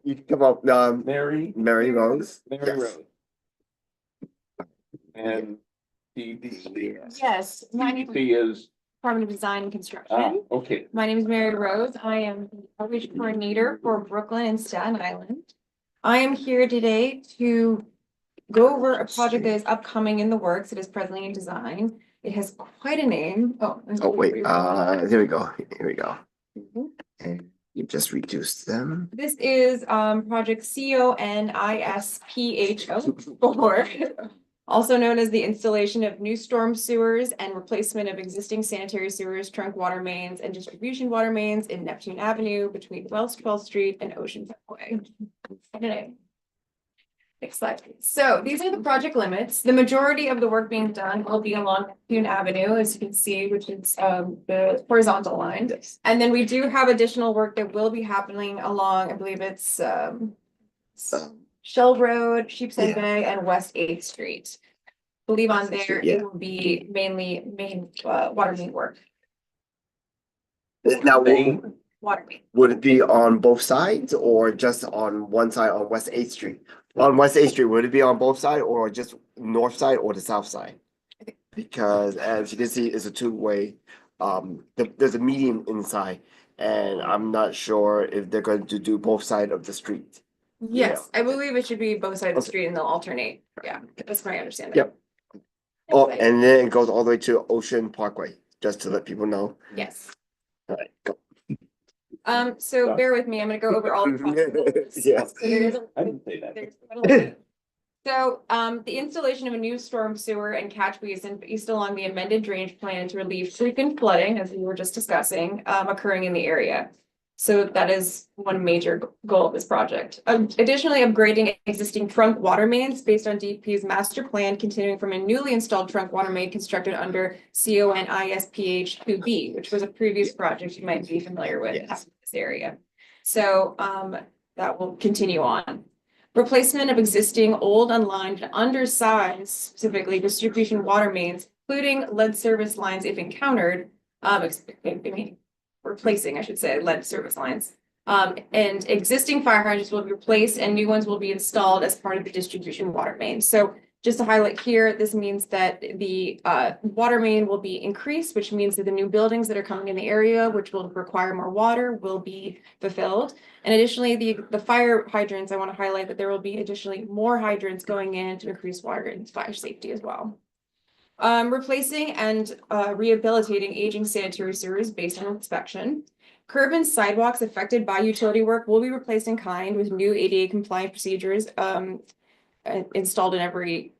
You can come up, Mary Mary Rose. Mary Yes. Rose. And the Yes, my name is DEC is, Department of Design and Construction. okay, My name is Mary Rose. I am the outreach coordinator for Brooklyn and Staten Island. I am here today to go over a project that is upcoming in the works. It is presently in design. It has quite a name. Oh, wait, here we go, here we go. And you just reduced them. This is project CONISPHO4, also known as the installation of new storm sewers and replacement of existing sanitary sewers, trunk water mains, and distribution water mains in Neptune Avenue between Wells 12th Street and Ocean Parkway. Next slide, please. So these are the project limits. The majority of the work being done will be along Neptune Avenue, as you can see, which is the horizontal line. And then we do have additional work that will be happening along, I believe it's Shell Road, Sheepshead Bay, and West 8th Street. I believe on there, Yeah. it will be mainly water main work. Now, Water main. would it be on both sides or just on one side on West 8th Street? On West 8th Street, would it be on both sides or just north side or the south side? Because as you can see, it's a two-way, there's a median inside. And I'm not sure if they're going to do both sides of the street. Yes, I believe it should be both sides of the Okay. street and they'll alternate. Yeah, that's my understanding. Yep. Oh, and then it goes all the way to Ocean Parkway, just to let people know. Yes. All right, go. So bear with me, I'm gonna go over all. the Yes. So there is I didn't say that. there's quite a lot. So, the installation of a new storm sewer and catch basin based along the amended drainage plan to relieve frequent flooding, as we were just discussing, occurring in the area. So that is one major goal of this project. Additionally, upgrading existing trunk water mains based on DEP's master plan, continuing from a newly installed trunk water main constructed under CONISPH 2B, which was a previous project you might be familiar with in Yes. this area. So, that will continue on. Replacement of existing old, unlined, and undersized, specifically distribution water mains, including lead service lines if encountered. Replacing, I should say, lead service lines. And existing fire hydrants will be replaced and new ones will be installed as part of the distribution water main. So just to highlight here, this means that the water main will be increased, which means that the new buildings that are coming in the area, which will require more water, will be fulfilled. And additionally, the fire hydrants, I want to highlight that there will be additionally more hydrants going in to increase water and fire safety as well. Replacing and rehabilitating aging sanitary sewers based on inspection. Curb and sidewalks affected by utility work will be replaced in kind with new ADA compliant procedures installed in every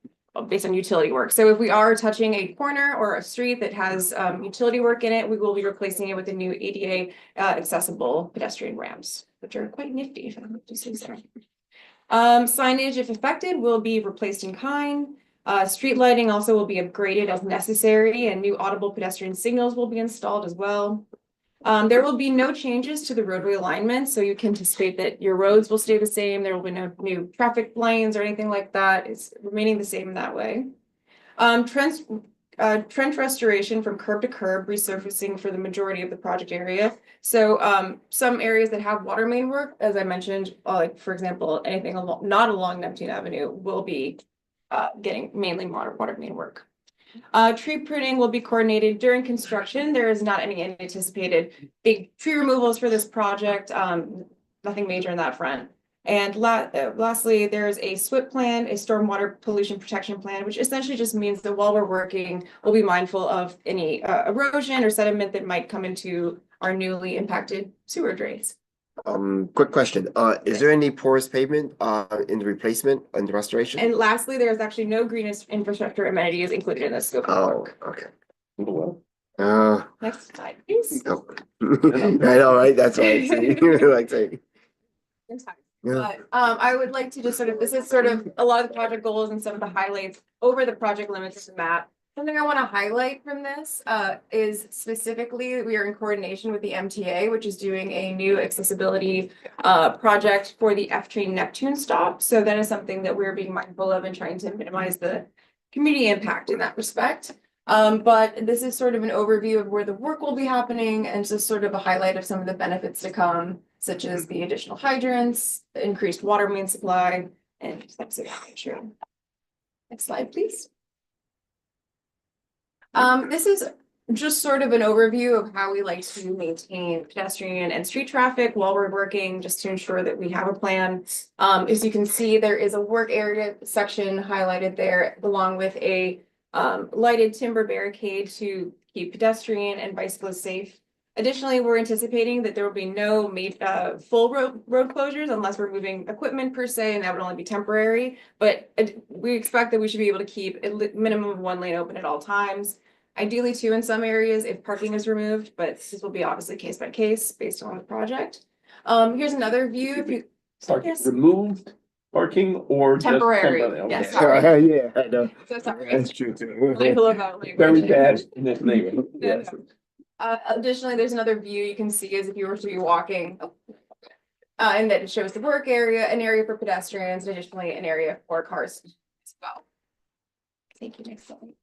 based on utility work. So if we are touching a corner or a street that has utility work in it, we will be replacing it with the new ADA accessible pedestrian ramps, which are quite nifty, if I have to say so. Signage, if affected, will be replaced in kind. Street lighting also will be upgraded as necessary, and new audible pedestrian signals will be installed as well. There will be no changes to the roadway alignment, so you can anticipate that your roads will stay the same. There will be no new traffic lanes or anything like that. It's remaining the same in that way. Trench restoration from curb to curb, resurfacing for the majority of the project area. So some areas that have water main work, as I mentioned, like for example, anything not along Neptune Avenue will be getting mainly water main work. Tree pruning will be coordinated during construction. There is not any anticipated big tree removals for this project. Nothing major in that front. And lastly, there's a SWIP plan, a stormwater pollution protection plan, which essentially just means that while we're working, we'll be mindful of any erosion or sediment that might come into our newly impacted sewer drains. Quick question. Is there any porous pavement in the replacement and the restoration? And lastly, there's actually no green infrastructure amenities included in the scope of Oh, work. okay. Well, Next slide, please. No. I know, right? That's why I say, like saying. Yeah. But I would like to just sort of, this is sort of a lot of the project goals and some of the highlights over the project limits of the map. Something I want to highlight from this is specifically we are in coordination with the MTA, which is doing a new accessibility project for the F train Neptune stop. So that is something that we're being mindful of and trying to minimize the community impact in that respect. But this is sort of an overview of where the work will be happening and just sort of a highlight of some of the benefits to come, such as the additional hydrants, the increased water main supply, and steps of that nature. Next slide, please. This is just sort of an overview of how we like to maintain pedestrian and street traffic while we're working, just to ensure that we have a plan. As you can see, there is a work area section highlighted there, along with a lighted timber barricade to keep pedestrian and bicyclists safe. Additionally, we're anticipating that there will be no full road closures unless we're moving equipment per se, and that would only be temporary. But we expect that we should be able to keep a minimum of one lane open at all times. Ideally, two in some areas if parking is removed, but this will be obviously case by case based on the project. Here's another view. If you yes. Removed parking or temporary. Just temporary? Yes, Okay. sorry. Yeah, I know. So sorry. That's true too. Mindful about language. Very bad in this neighborhood. No, no. Additionally, there's another view you can see as if you were to be walking. And that it shows the work area, an area for pedestrians, and additionally an area for cars as well. Thank you. Next slide.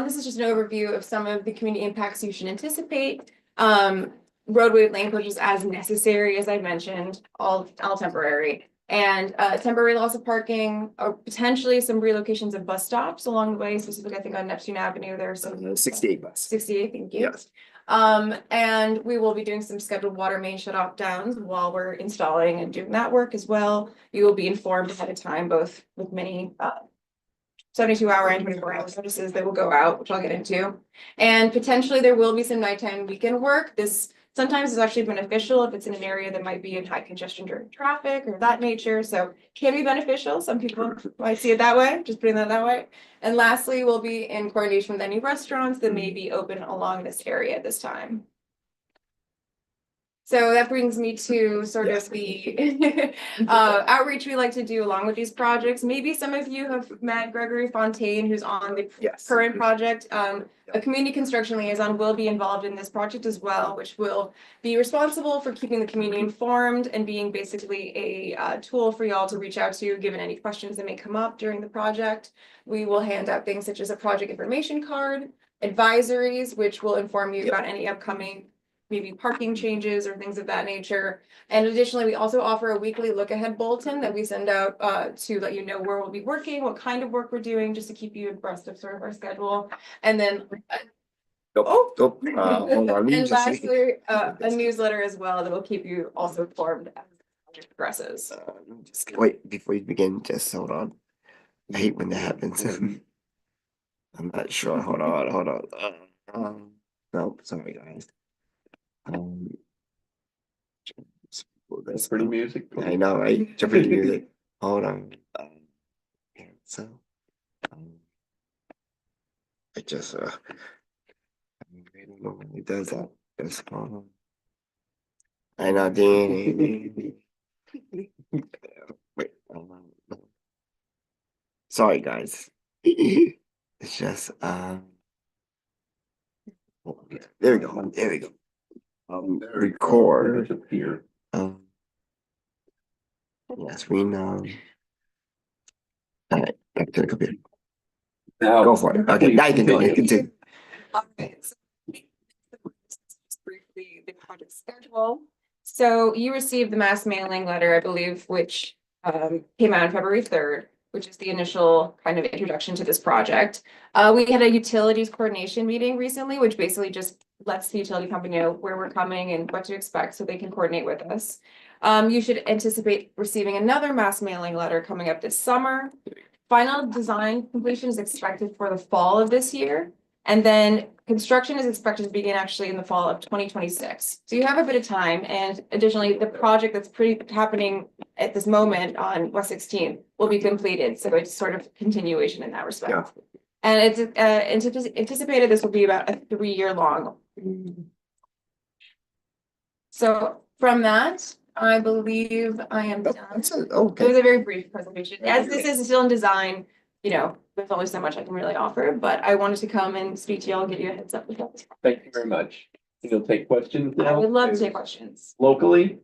This is just an overview of some of the community impacts you should anticipate. Roadway lane closures as necessary, as I mentioned, all temporary. And temporary loss of parking, or potentially some relocations of bus stops along the way, specifically I think on Neptune Avenue, there are some 68 bus. 68, thank you. Yes. And we will be doing some scheduled water main shut-off downs while we're installing and doing that work as well. You will be informed ahead of time, both with many 72-hour and 24-hour notices that will go out, which I'll get into. And potentially there will be some nighttime weekend work. This sometimes is actually beneficial if it's in an area that might be in high congestion during traffic or that nature. So can be beneficial. Some people might see it that way, just putting that way. And lastly, we'll be in coordination with any restaurants that may be open along this area at this time. So that brings me to sort of the outreach we like to do along with these projects. Maybe some of you have met Gregory Fontaine, who's on the current project. A community construction liaison will be involved in this project as well, which will be responsible for keeping the community informed and being basically a tool for y'all to reach out to, given any questions that may come up during the project. We will hand out things such as a project information card, advisories, which will inform you about any upcoming maybe parking changes or things of that nature. And additionally, we also offer a weekly look ahead bulletin that we send out to let you know where we'll be working, what kind of work we're doing, just to keep you abreast of sort of our schedule. And then hold on. And lastly, a newsletter as well that will keep you also informed as the project progresses. Wait, before you begin, just hold on. I hate when that happens. I'm not sure. Hold on, hold on. Nope, sorry guys. That's pretty music. I know, right? Jumping to music. Hold on. Yeah, so I just I don't know when it does that. Just hold on. I know, wait, sorry guys. It's just there we go. There we go. Record. There's a peer. Yes, we know. All right, back to the computer. Now. Go for it. Okay, now you can go. You can continue. Okay, so just briefly the project schedule. So you received the mass mailing letter, I believe, which came out on February 3rd, which is the initial kind of introduction to this project. We had a utilities coordination meeting recently, which basically just lets the utility company know where we're coming and what to expect so they can coordinate with us. You should anticipate receiving another mass mailing letter coming up this summer. Final design completion is expected for the fall of this year. And then construction is expected to begin actually in the fall of 2026. So you have a bit of time. And additionally, the project that's happening at this moment on West 16 will be completed. So it's sort of continuation in that respect. Yeah. And it's anticipated this will be about a 3-year long. So from that, I believe I am done. That's it. It was Okay. a very brief presentation. As this is still in design, you know, there's only so much I can really offer, but I wanted to come and speak to y'all and give you a heads up with that. Thank you very much. You'll take questions I now? would love to take questions. Locally?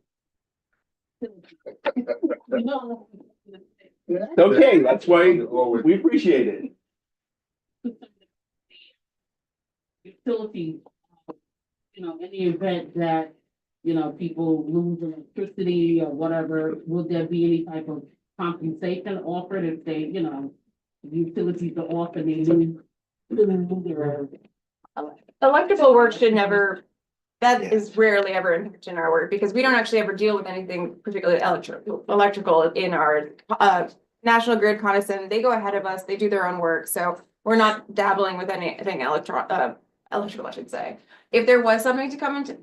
No. Okay, that's why we appreciate it. Utilities, you know, in the event that, you know, people lose electricity or whatever, will there be any type of compensation offered if they, you know, utilities are off and they lose their Electrical work should never, that Yeah. is rarely ever impacted in our work because we don't actually ever deal with anything particularly electrical in our national grid condescending. They go ahead of us, they do their own work. So we're not dabbling with anything electrical, I should say. If there was something to come into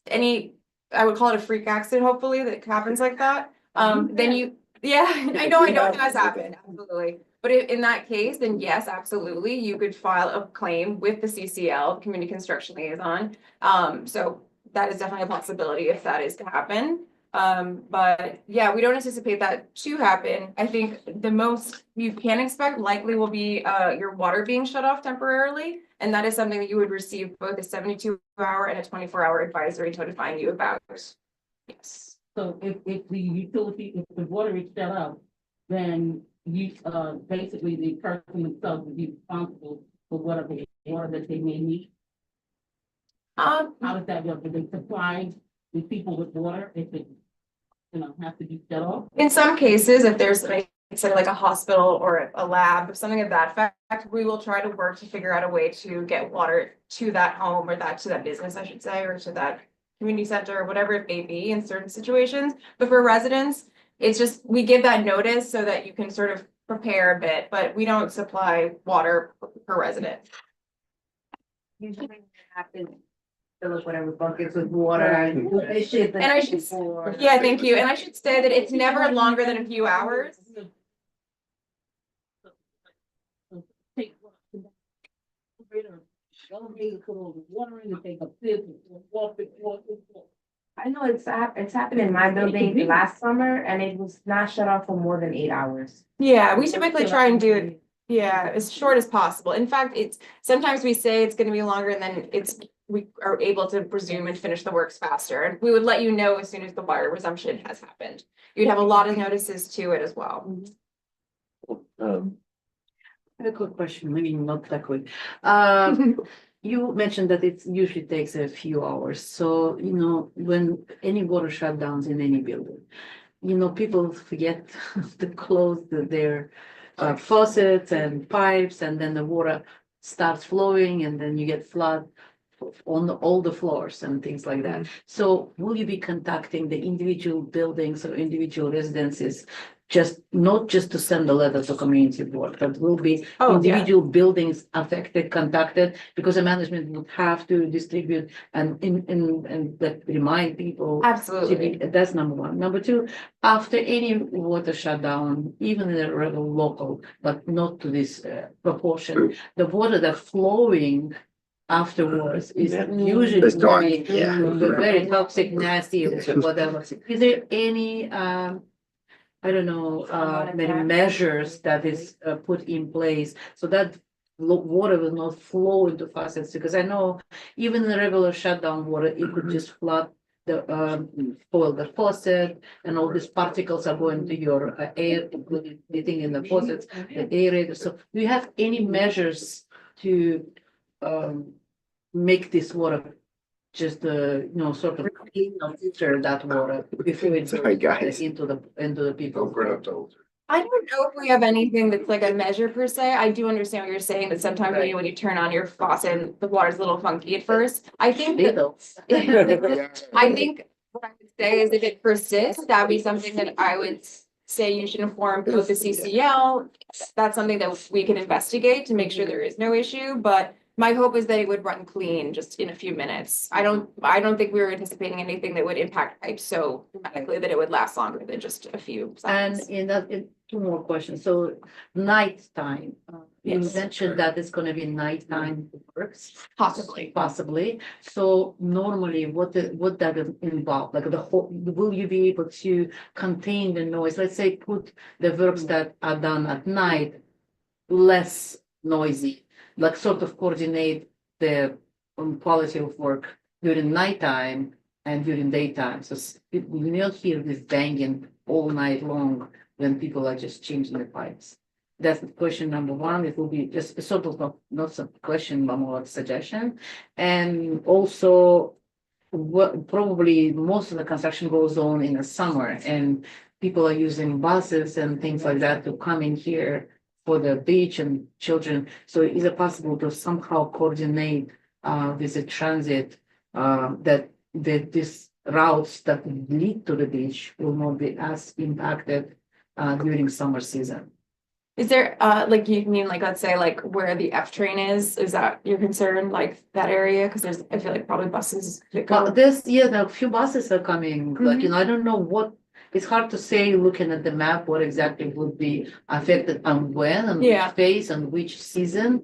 any, I would call it a freak accident, hopefully, that happens like that. Then you, yeah, I know it has happened, absolutely. But in that case, then yes, absolutely, you could file a claim with the CCL, Community Construction Liaison. So that is definitely a possibility if that is to happen. But yeah, we don't anticipate that to happen. I think the most you can expect likely will be your water being shut off temporarily. And that is something that you would receive both a 72-hour and a 24-hour advisory notifying you about. Yes. So if the utility, if the water is shut off, then you, basically the person themselves will be responsible for whatever water that they may need. How does that work? Do they supply the people with water if it, you know, have to be shut off? In some cases, if there's say like a hospital or a lab, something of that fact, we will try to work to figure out a way to get water to that home or to that business, I should say, or to that community center or whatever it may be in certain situations. But for residents, it's just, we give that notice so that you can sort of prepare a bit, but we don't supply water per resident. Usually it happens, fill up whatever buckets with water and dishes. And I should, yeah, thank you. And I should say that it's never longer than a few hours. Take water in and take a sip, walk it. I know it's happened in my building last summer and it was not shut off for more than 8 hours. Yeah, we typically try and do it, yeah, as short as possible. In fact, it's, sometimes we say it's gonna be longer and then we are able to resume and finish the works faster. And we would let you know as soon as the water resumption has happened. You'd have a lot of notices to it as well. I have a quick question, maybe not that quick. You mentioned that it usually takes a few hours. So, you know, when any water shutdowns in any building, you know, people forget to close their faucets and pipes, and then the water starts flowing, and then you get flood on all the floors and things like that. So will you be contacting the individual buildings or individual residences just, not just to send a letter to community board, but will be Oh, yeah. individual buildings affected, contacted, because the management would have to distribute and like remind people. Absolutely. That's number one. Number two, after any water shutdown, even in a regular local, but not to this proportion, the water that's flowing afterwards is usually It's dark, very, yeah. very toxic, nasty, or whatever. Is there any, I don't know, many measures that is put in place so that water will not flow into faucets? Because I know even in the regular shutdown water, it could just flood the spoil the faucet, and all these particles are going to your air, including anything in the faucets, the aerator. So do you have any measures to make this water just sort of clean or filter that water before it Sorry, goes guys. into the people? Don't burn up those. I don't know if we have anything that's like a measure per se. I do understand what you're saying, that sometimes Right. when you turn on your faucet, the water's a little funky at first. I think that Little. I think what I would say is if it persists, that'd be something that I would say you should inform both the CCL. That's something that we can investigate to make sure there is no issue, but my hope is that it would run clean just in a few minutes. I don't think we were anticipating anything that would impact pipes so dramatically that it would last longer than just a few And seconds. two more questions. So nighttime, you Yes. mentioned that it's gonna be nighttime works. Possibly. Possibly. So normally, what that involve? Like will you be able to contain the noise? Let's say put the works that are done at night less noisy, like sort of coordinate the quality of work during nighttime and during daytime. So you not hear this banging all night long when people are just changing the pipes. That's question number one. It will be just a sort of not some question, but more suggestion. And also, what probably most of the construction goes on in the summer, and people are using buses and things like that to come in here for the beach and children. So is it possible to somehow coordinate with the transit that these routes that lead to the beach will not be as impacted during summer season? Is there, like, you mean, like, let's say, like, where the F train is that your concern, like, that area? Because there's, I feel like probably buses that go. Well, a few buses are coming, like, I don't know what, it's hard to say, looking at the map, what exactly would be affected and when, and Yeah. which phase and which season.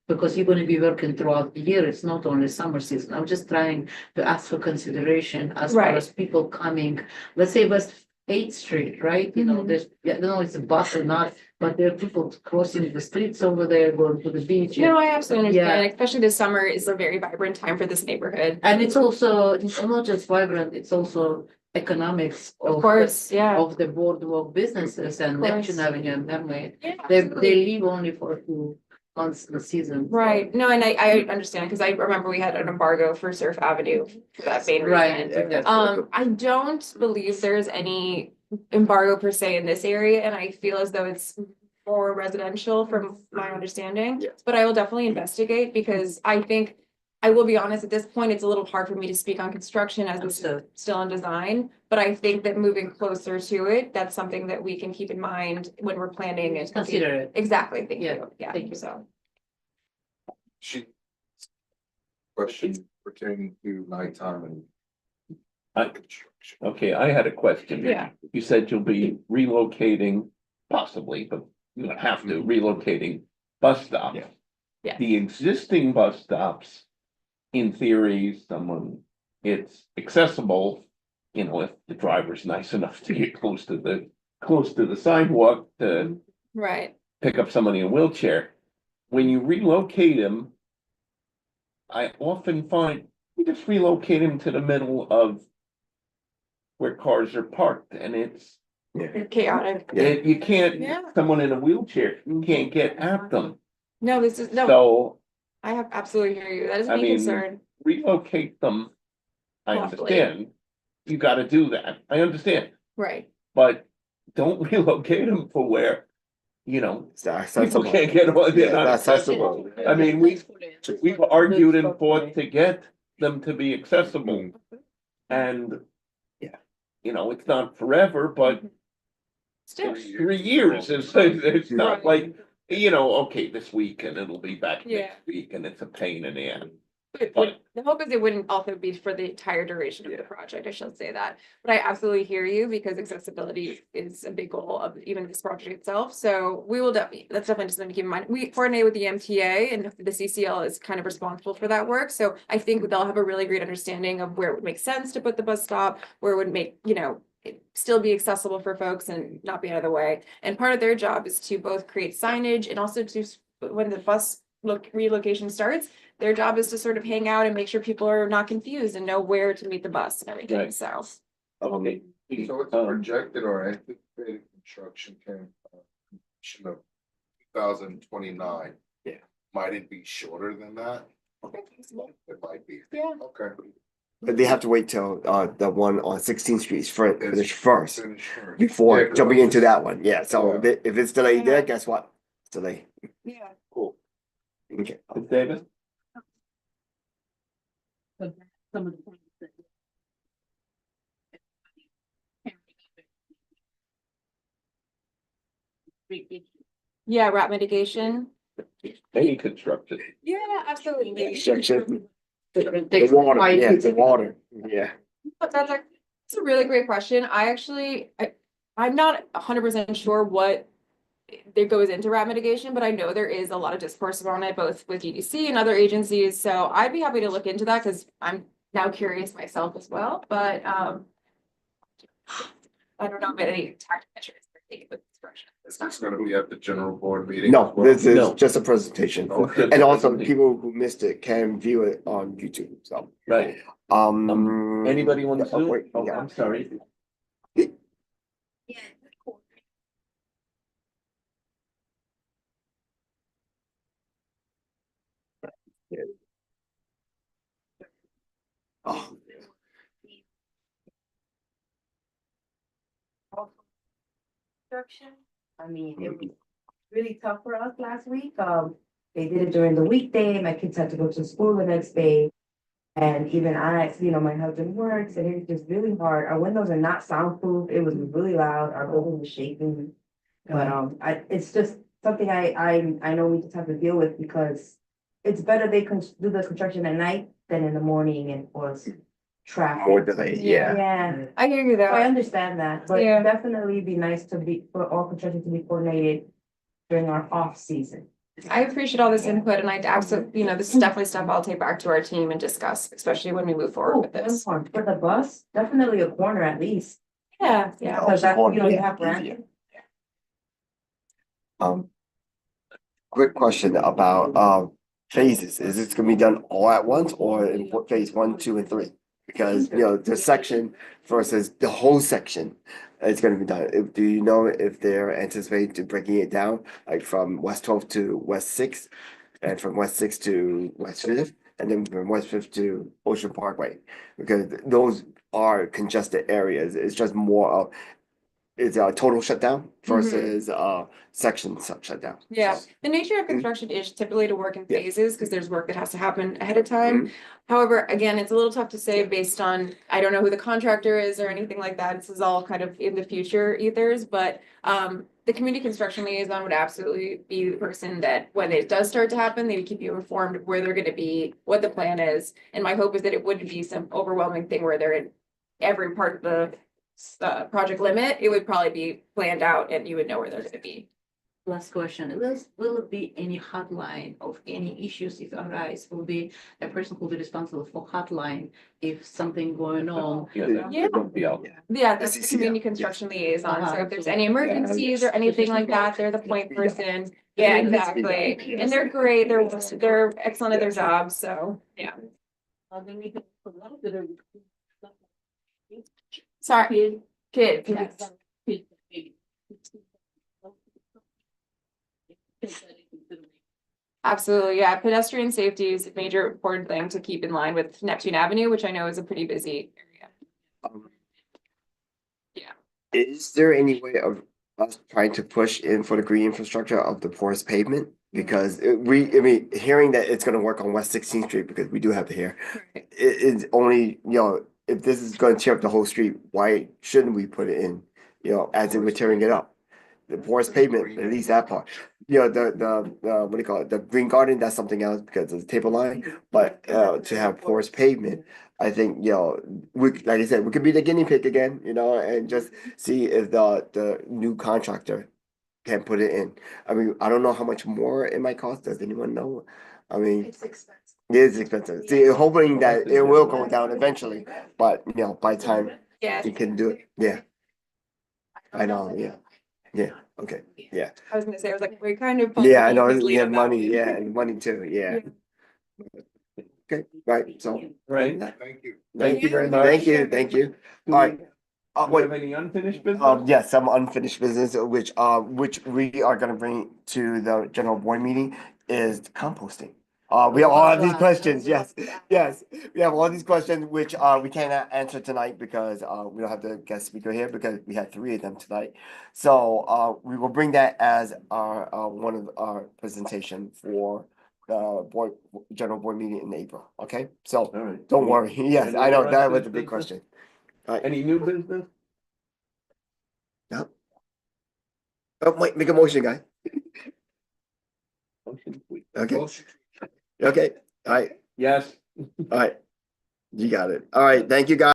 Because you're gonna be working throughout the year, it's not only summer season. I'm just trying to ask for consideration as far Right. as people coming, let's say West 8th Street, right? There's, I don't know if it's a bus or not, but there are people crossing the streets over there, going to the beach. No, I absolutely Yeah. understand, especially this summer is a very vibrant time for this neighborhood. And it's not just vibrant, it's also economics Of course, yeah. of the boardwalk businesses and course. Neptune Avenue and Mermaid. Yeah, They absolutely. leave only for a few months in the season. Right, no, and I understand, because I remember we had an embargo for Surf Avenue for that main Right. reason. I don't believe there's any embargo per se in this area, and I feel as though it's more residential from my understanding. Yes. But I will definitely investigate, because I think, I will be honest, at this point, it's a little hard for me to speak on construction as this is still in design. But I think that moving closer to it, that's something that we can keep in mind when we're planning and. Consider it. Exactly, thank Yeah, you, yeah, thank you. so. Question pertaining to nighttime and I- construction. Okay, I had a question. Yeah. You said you'll be relocating, possibly, but you don't have to, relocating bus stops. Yeah. Yeah. The existing bus stops, in theory, it's accessible, if the driver's nice enough to get close to the sidewalk to Right, pick up somebody in a wheelchair. When you relocate them, I often find you just relocate them to the middle of where cars are parked, and it's chaotic. you can't, Yeah. someone in a wheelchair, you can't get at them. No, this is, no, So I have absolutely hear you, that is a I big mean, concern. relocate them. I Hopefully. understand. You gotta do that. I understand, Right, but don't relocate them for where, It's not people accessible. can't get, they're Yeah, not not accessible. accessible. I mean, we've argued and fought to get them to be accessible. And, Yeah. it's not forever, but Still, It's 3 years, it's not like, okay, this week and it'll be back Yeah. next week and it's a pain in the ass. the hope is it wouldn't also be for the entire duration of the project, I shall say that. But I absolutely hear you because accessibility is a big goal of even this project itself. So we will definitely, that's definitely just something to keep in mind. We coordinate with the MTA and the CCL is kind of responsible for that work. So I think they'll have a really great understanding of where it would make sense to put the bus stop, where it would make, it still be accessible for folks and not be out of the way. And part of their job is to both create signage and also to, when the bus relocation starts, their job is to sort of hang out and make sure people are not confused and know where to meet the bus and everything, Right. so. Okay. So it's projected or anticipated construction completion of 2029. Yeah. Might it be shorter than that? It might be. Yeah. Okay. But they have to wait till the one on 16th Street is finished first Finish first. before Yeah, 'cause jumping I into just- that one. Yeah, so Yeah. if it's delayed there, guess what? It's delayed. Yeah. Cool. Okay. David? Some of the things that. Big issue. Yeah, rat mitigation. Any construction. Yeah, absolutely. Section, the Takes water, quite- yeah, the water, yeah. But that's a really great question. I'm not 100% sure what that goes into rat mitigation, but I know there is a lot of discourse on it, both with EDC and other agencies. So I'd be happy to look into that because I'm now curious myself as well. But I don't know about any tactical measures they're taking with construction. Is this gonna be at the general board meeting? No, as well? this is No. just a presentation, Okay. and also people who missed it can view it on YouTube, so. Right. Anybody want to yeah, Zoom? wait, Oh, yeah. I'm sorry. Oh, I mean, it was really tough for us last week. They did it during the weekday. My kids had to go to school the next day. And even I, my husband works and it's just really hard. Our windows are not soundproof. It was really loud. Our building was shaking. But it's just something I know we just have to deal with because it's better they can do the construction at night than in the morning and cause traffic. more delayed, yeah. Yeah, I hear you so I though. understand that, but Yeah. definitely be nice for all construction to be coordinated during our off season. I appreciate all this input and I absolutely, this is definitely stuff I'll take back to our team and discuss, especially when we move forward Oh, with this. for the bus, definitely a corner at least. Yeah, Yeah. Because that, you Yeah, have easier. rent. Quick question about phases. Is this gonna be done all at once or in phase 1, 2, and 3? Because, the section versus the whole section is gonna be done. Do you know if they're anticipating to breaking it down, like from West 12th to West 6th? And from West 6th to West 5th, and then from West 5th to Ocean Parkway? Because those are congested areas. It's just more of, it's a total shutdown versus section shutdown. Yeah, the nature of construction is typically to work in Yeah. phases because there's work that has to happen ahead of time. However, again, it's a little tough to say based on, I don't know who the contractor is or anything like that. This is all kind of in the future ethers, but the community construction liaison would absolutely be the person that when it does start to happen, they would keep you informed of where they're gonna be, what the plan is. And my hope is that it wouldn't be some overwhelming thing where they're in every part of the project limit. It would probably be planned out and you would know where they're gonna be. Last question, will it be any hotline of any issues if arise? Will be a person who will be responsible for hotline if something going on? Yeah. Yeah. Won't be out. Yeah, that's the SCCL, community yes. construction liaison. So Uh-huh. if there's any emergencies or anything like that, they're the point person. Yeah, exactly. And they're great. They're excellent at their job. So, yeah. Sorry, kids, yes. Absolutely, yeah. Pedestrian safety is a major important thing to keep in line with Neptune Avenue, which I know is a pretty busy area. Um, Yeah. Is there any way of us trying to push in for the green infrastructure of the porous pavement? Because hearing that it's gonna work on West 16th Street, because we do have it here, it's only, if this is gonna tear up the whole street, why shouldn't we put it in, as if we're tearing it up? the porous pavement, at least that part. You know, the, what do you call it, the green garden, that's something else because it's table line, but, to have porous pavement, I think, you know, like I said, we could be the guinea pig again, you know, and just see if the new contractor can put it in. I mean, I don't know how much more it might cost, does anyone know? I mean. It's expensive. It is expensive. See, hoping that it will go down eventually, but you know, by the time Yes. you can do it, yeah. I know, yeah, okay, yeah. I was gonna say, I was like, we're kind of. Yeah, I know, bumping his lead yeah, on that money, one. yeah, and money too, yeah. Okay, right, so. Right. Thank you. Thank you very much. Thank you. All right. Do we Wait, have any unfinished business? yes, some unfinished business, which we are gonna bring to the general board meeting is composting. We all have these questions, yes, yes, we have all these questions, which, we cannot answer tonight because, we don't have the guest speaker here because we had 3 of them tonight. So, we will bring that as our, one of our presentation for, board, general board meeting in April, okay? So, All right. don't worry, yes, Any I know, more that was the unfinished big business? question. All right. Any new business? No. Oh, wait, make a motion, guy. Motion, please. Okay, Motion. okay, all right, Yes. all right. You got it. All right, thank you, guys.